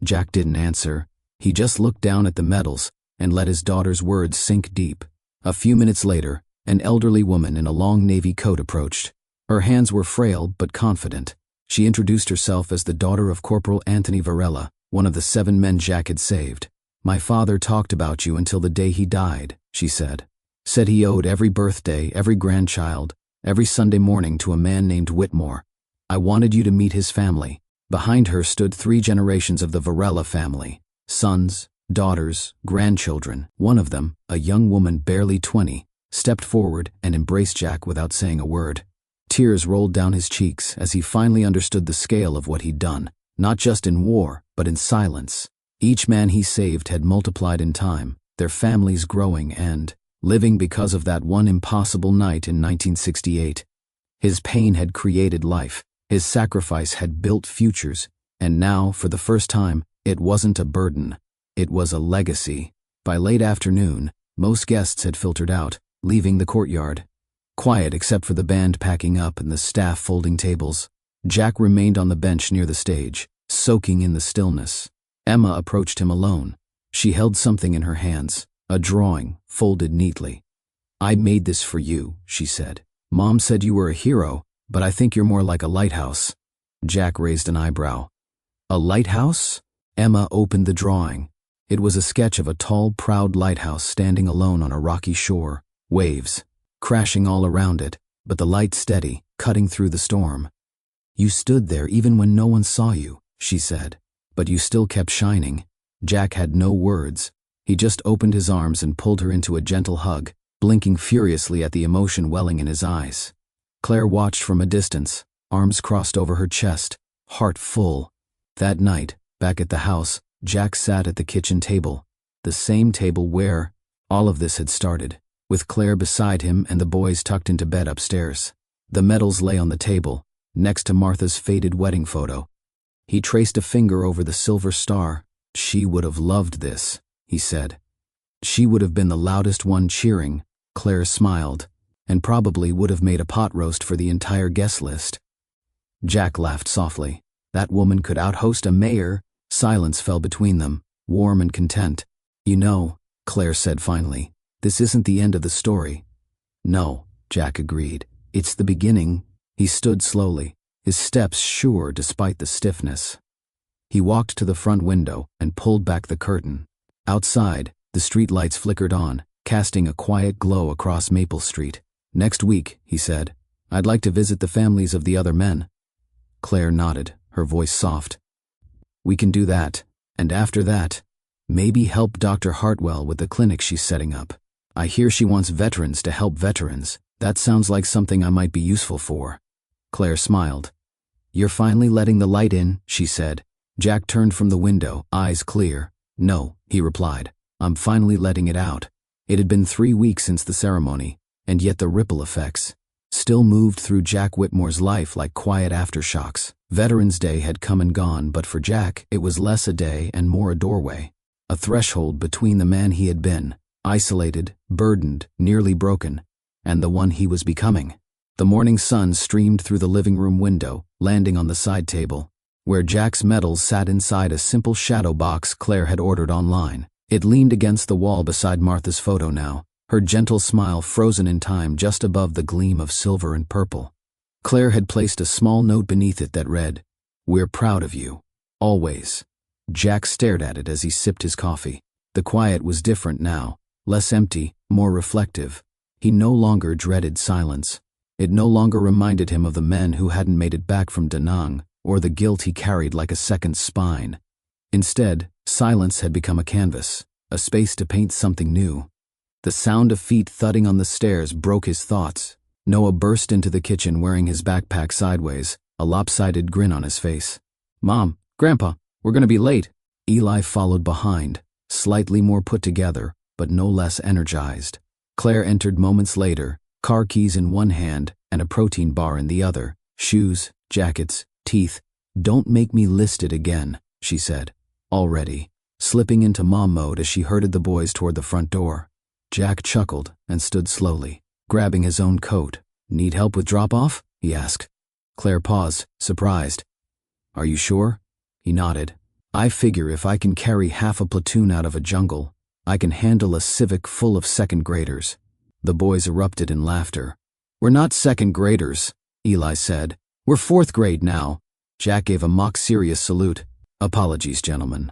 Jack didn't answer. He just looked down at the medals and let his daughter's words sink deep. A few minutes later, an elderly woman in a long navy coat approached. Her hands were frail but confident. She introduced herself as the daughter of Corporal Anthony Varela, one of the 7 men Jack had saved. "My father talked about you until the day he died," she said. "Said he owed every birthday, every grandchild, every Sunday morning to a man named Whitmore. I wanted you to meet his family." Behind her stood 3 generations of the Varela family. Sons, daughters, grandchildren. One of them, a young woman barely 20, stepped forward and embraced Jack without saying a word. Tears rolled down his cheeks as he finally understood the scale of what he'd done, not just in war, but in silence. Each man he saved had multiplied in time, their families growing and living because of that one impossible night in 1968. His pain had created life, his sacrifice had built futures, and now, for the first time, it wasn't a burden. It was a legacy. By late afternoon, most guests had filtered out, leaving the courtyard. Quiet except for the band packing up and the staff folding tables. Jack remained on the bench near the stage, soaking in the stillness. Emma approached him alone. She held something in her hands, a drawing, folded neatly. "I made this for you," she said. "Mom said you were a hero, but I think you're more like a lighthouse." Jack raised an eyebrow. "A lighthouse?" Emma opened the drawing. It was a sketch of a tall, proud lighthouse standing alone on a rocky shore, waves crashing all around it, but the light steady, cutting through the storm. "You stood there even when no one saw you," she said, "but you still kept shining." Jack had no words. He just opened his arms and pulled her into a gentle hug, blinking furiously at the emotion welling in his eyes. Claire watched from a distance, arms crossed over her chest, heart full. That night, back at the house, Jack sat at the kitchen table, the same table where all of this had started, with Claire beside him and the boys tucked into bed upstairs. The medals lay on the table, next to Martha's faded wedding photo. He traced a finger over the silver star. "She would have loved this," he said. "She would have been the loudest one cheering," Claire smiled, "and probably would have made a pot roast for the entire guest list." Jack laughed softly. That woman could outhost a mayor. Silence fell between them, warm and content. "You know," Claire said finally, "this isn't the end of the story." "No," Jack agreed. "It's the beginning." He stood slowly, his steps sure despite the stiffness. He walked to the front window and pulled back the curtain. Outside, the street lights flickered on, casting a quiet glow across Maple Street. "Next week," he said, "I'd like to visit the families of the other men." Claire nodded, her voice soft. "We can do that, and after that, maybe help Dr. Hartwell with the clinic she's setting up. I hear she wants veterans to help veterans. That sounds like something I might be useful for." Claire smiled. "You're finally letting the light in," she said. Jack turned from the window, eyes clear. "No," he replied. "I'm finally letting it out." It had been 3 weeks since the ceremony, and yet the ripple effects still moved through Jack Whitmore's life like quiet aftershocks. Veterans Day had come and gone, but for Jack, it was less a day and more a doorway. A threshold between the man he had been, isolated, burdened, nearly broken, and the one he was becoming. The morning sun streamed through the living room window, landing on the side table, where Jack's medals sat inside a simple shadow box Claire had ordered online. It leaned against the wall beside Martha's photo now, her gentle smile frozen in time just above the gleam of silver and purple. Claire had placed a small note beneath it that read, "We're proud of you. Always." Jack stared at it as he sipped his coffee. The quiet was different now, less empty, more reflective. He no longer dreaded silence. It no longer reminded him of the men who hadn't made it back from Da Nang, or the guilt he carried like a second spine. Instead, silence had become a canvas, a space to paint something new. The sound of feet thudding on the stairs broke his thoughts. Noah burst into the kitchen wearing his backpack sideways, a lopsided grin on his face. "Mom, Grandpa, we're gonna be late." Eli followed behind, slightly more put together, but no less energized. Claire entered moments later, car keys in one hand and a protein bar in the other. "Shoes, jackets, teeth. Don't make me list it again," she said, already, slipping into mom mode as she herded the boys toward the front door. Jack chuckled and stood slowly, grabbing his own coat. "Need help with drop-off?" he asked. Claire paused, surprised. "Are you sure?" He nodded. "I figure if I can carry half a platoon out of a jungle, I can handle a Civic full of second graders." The boys erupted in laughter. "We're not second graders," Eli said. "We're 4th grade now." Jack gave a mock-serious salute. "Apologies, gentlemen."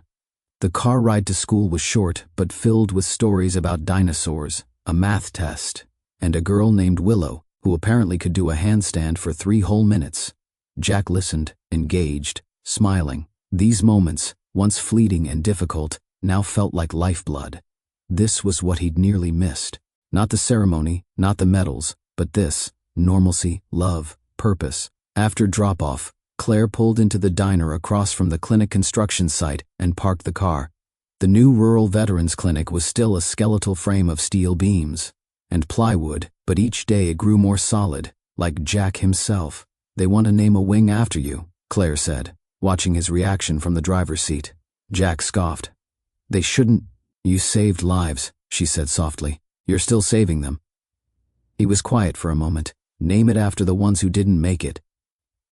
The car ride to school was short, but filled with stories about dinosaurs, a math test, and a girl named Willow, who apparently could do a handstand for 3 whole minutes. Jack listened, engaged, smiling. These moments, once fleeting and difficult, now felt like lifeblood. This was what he'd nearly missed. Not the ceremony, not the medals, but this: normalcy, love, purpose. After drop-off, Claire pulled into the diner across from the clinic construction site and parked the car. The new rural veterans clinic was still a skeletal frame of steel beams and plywood, but each day it grew more solid, like Jack himself. "They want to name a wing after you," Claire said, watching his reaction from the driver's seat. Jack scoffed. "They shouldn't." "You saved lives," she said softly. "You're still saving them." He was quiet for a moment. "Name it after the ones who didn't make it."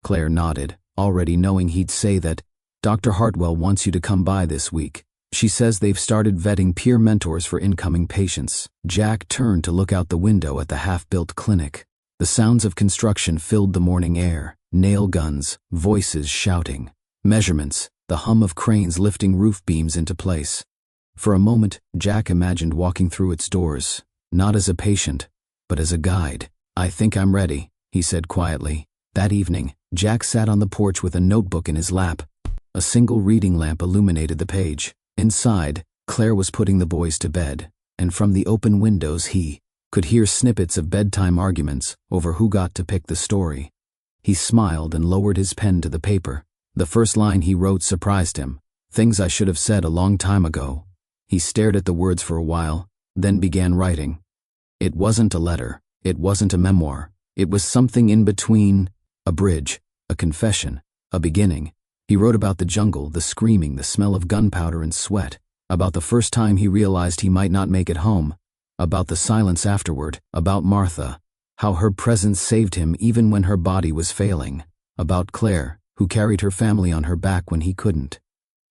Claire nodded, already knowing he'd say that. "Dr. Hartwell wants you to come by this week. She says they've started vetting peer mentors for incoming patients." Jack turned to look out the window at the half-built clinic. The sounds of construction filled the morning air. Nail guns, voices shouting, measurements, the hum of cranes lifting roof beams into place. For a moment, Jack imagined walking through its doors, not as a patient, but as a guide. "I think I'm ready," he said quietly. That evening, Jack sat on the porch with a notebook in his lap. A single reading lamp illuminated the page. Inside, Claire was putting the boys to bed, and from the open windows he could hear snippets of bedtime arguments over who got to pick the story. He smiled and lowered his pen to the paper. The first line he wrote surprised him. "Things I should have said a long time ago." He stared at the words for a while, then began writing. It wasn't a letter. It wasn't a memoir. It was something in between. A bridge, a confession, a beginning. He wrote about the jungle, the screaming, the smell of gunpowder and sweat, about the first time he realized he might not make it home, about the silence afterward, about Martha, how her presence saved him even when her body was failing, about Claire, who carried her family on her back when he couldn't,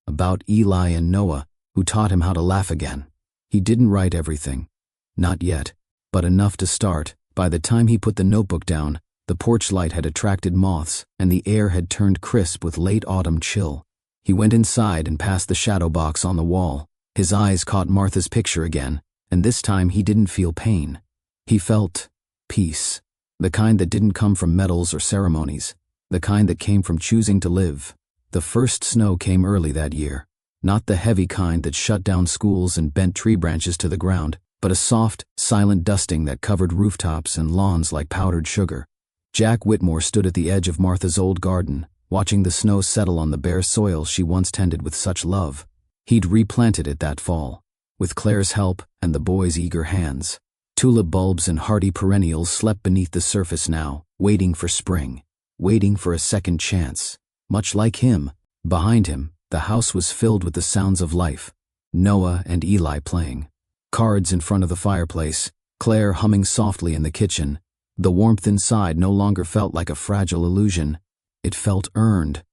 about Eli and Noah, who taught him how to laugh again. He didn't write everything. Not yet, but enough to start. By the time he put the notebook down, the porch light had attracted moths, and the air had turned crisp with late autumn chill. He went inside and past the shadow box on the wall. His eyes caught Martha's picture again, and this time he didn't feel pain. He felt peace, the kind that didn't come from medals or ceremonies, the kind that came from choosing to live. The first snow came early that year, not the heavy kind that shut down schools and bent tree branches to the ground, but a soft, silent dusting that covered rooftops and lawns like powdered sugar. Jack Whitmore stood at the edge of Martha's old garden, watching the snow settle on the bare soil she once tended with such love. He'd replanted it that fall, with Claire's help and the boys' eager hands. Tulip bulbs and hardy perennials slept beneath the surface now, waiting for spring, waiting for a second chance. Much like him, behind him, the house was filled with the sounds of life. Noah and Eli playing, cards in front of the fireplace, Claire humming softly in the kitchen. The warmth inside no longer felt like a fragile illusion. It felt earned.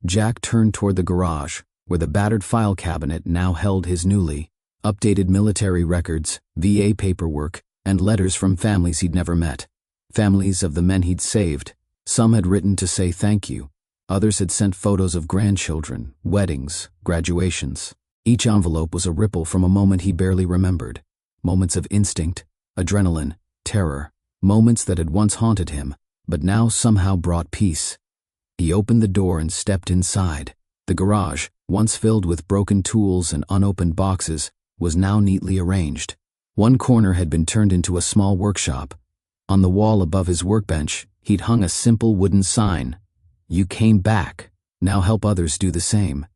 Jack turned toward the garage, where the battered file cabinet now held his newly updated military records, VA paperwork, and letters from families he'd never met. Families of the men he'd saved. Some had written to say thank you. Others had sent photos of grandchildren, weddings, graduations. Each envelope was a ripple from a moment he barely remembered. Moments of instinct, adrenaline, terror. Moments that had once haunted him, but now somehow brought peace. He opened the door and stepped inside. The garage, once filled with broken tools and unopened boxes, was now neatly arranged. One corner had been turned into a small workshop. On the wall above his workbench, he'd hung a simple wooden sign. "You came back. Now help others do the same."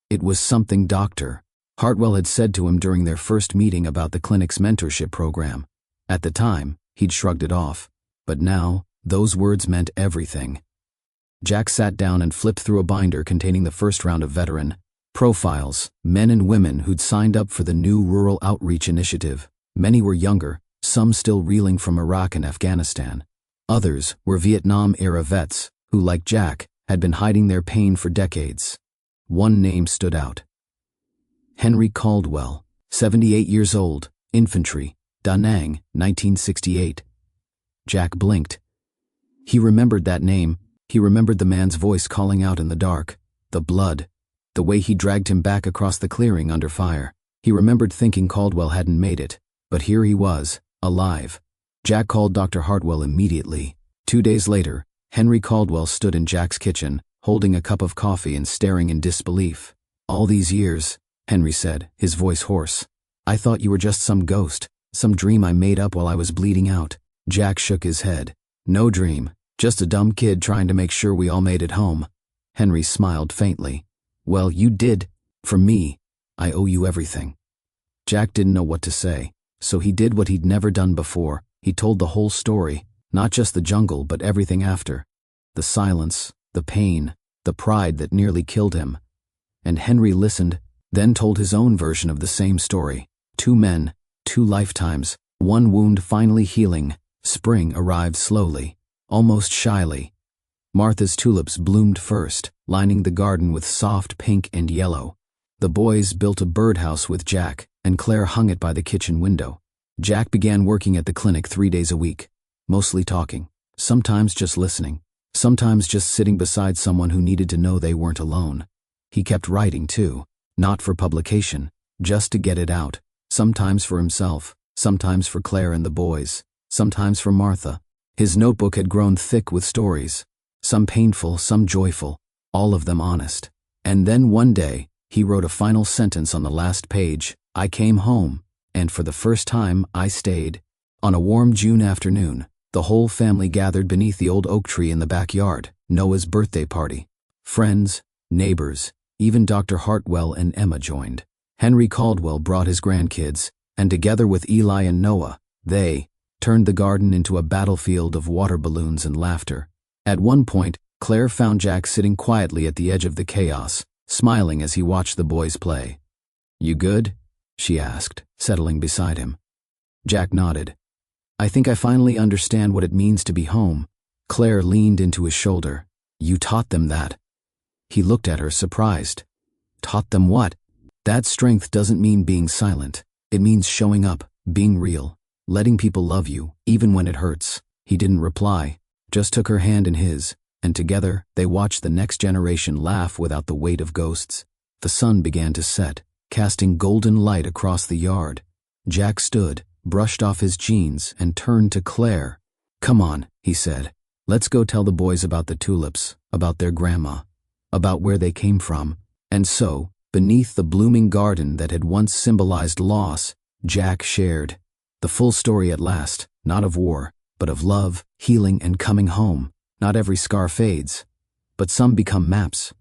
It was something Dr. Hartwell had said to him during their first meeting about the clinic's mentorship program. At the time, he'd shrugged it off, but now, those words meant everything. Jack sat down and flipped through a binder containing the first round of veteran profiles, men and women who'd signed up for the new Rural Outreach Initiative. Many were younger, some still reeling from Iraq and Afghanistan. Others were Vietnam-era vets who, like Jack, had been hiding their pain for decades. One name stood out. Henry Caldwell, 78 years old, infantry, Da Nang, 1968. Jack blinked. He remembered that name. He remembered the man's voice calling out in the dark, the blood, the way he dragged him back across the clearing under fire. He remembered thinking Caldwell hadn't made it, but here he was, alive. Jack called Dr. Hartwell immediately. 2 days later, Henry Caldwell stood in Jack's kitchen, holding a cup of coffee and staring in disbelief. "All these years," Henry said, his voice hoarse. "I thought you were just some ghost, some dream I made up while I was bleeding out." Jack shook his head. "No dream, just a dumb kid trying to make sure we all made it home." Henry smiled faintly. "Well, you did. For me, I owe you everything." Jack didn't know what to say, so he did what he'd never done before. He told the whole story, not just the jungle, but everything after. The silence, the pain, the pride that nearly killed him. And Henry listened, then told his own version of the same story. 2 men, 2 lifetimes, one wound finally healing. Spring arrived slowly, almost shyly. Martha's tulips bloomed first, lining the garden with soft pink and yellow. The boys built a birdhouse with Jack, and Claire hung it by the kitchen window. Jack began working at the clinic 3 days a week, mostly talking, sometimes just listening, sometimes just sitting beside someone who needed to know they weren't alone. He kept writing too, not for publication, just to get it out, sometimes for himself, sometimes for Claire and the boys, sometimes for Martha. His notebook had grown thick with stories, some painful, some joyful, all of them honest. And then one day, he wrote a final sentence on the last page. "I came home, and for the first time, I stayed." On a warm June afternoon, the whole family gathered beneath the old oak tree in the backyard, Noah's birthday party. Friends, neighbors, even Dr. Hartwell and Emma joined. Henry Caldwell brought his grandkids, and together with Eli and Noah, they turned the garden into a battlefield of water balloons and laughter. At one point, Claire found Jack sitting quietly at the edge of the chaos, smiling as he watched the boys play. "You good?" she asked, settling beside him. Jack nodded. "I think I finally understand what it means to be home." Claire leaned into his shoulder. "You taught them that." He looked at her, surprised. "Taught them what?" "That strength doesn't mean being silent. It means showing up, being real, letting people love you, even when it hurts." He didn't reply, just took her hand in his, and together they watched the next generation laugh without the weight of ghosts. The sun began to set, casting golden light across the yard. Jack stood, brushed off his jeans, and turned to Claire. "Come on," he said. "Let's go tell the boys about the tulips, about their grandma, about where they came from." And so, beneath the blooming garden that had once symbolized loss, Jack shared the full story at last, not of war, but of love, healing, and coming home. Not every scar fades, but some become maps.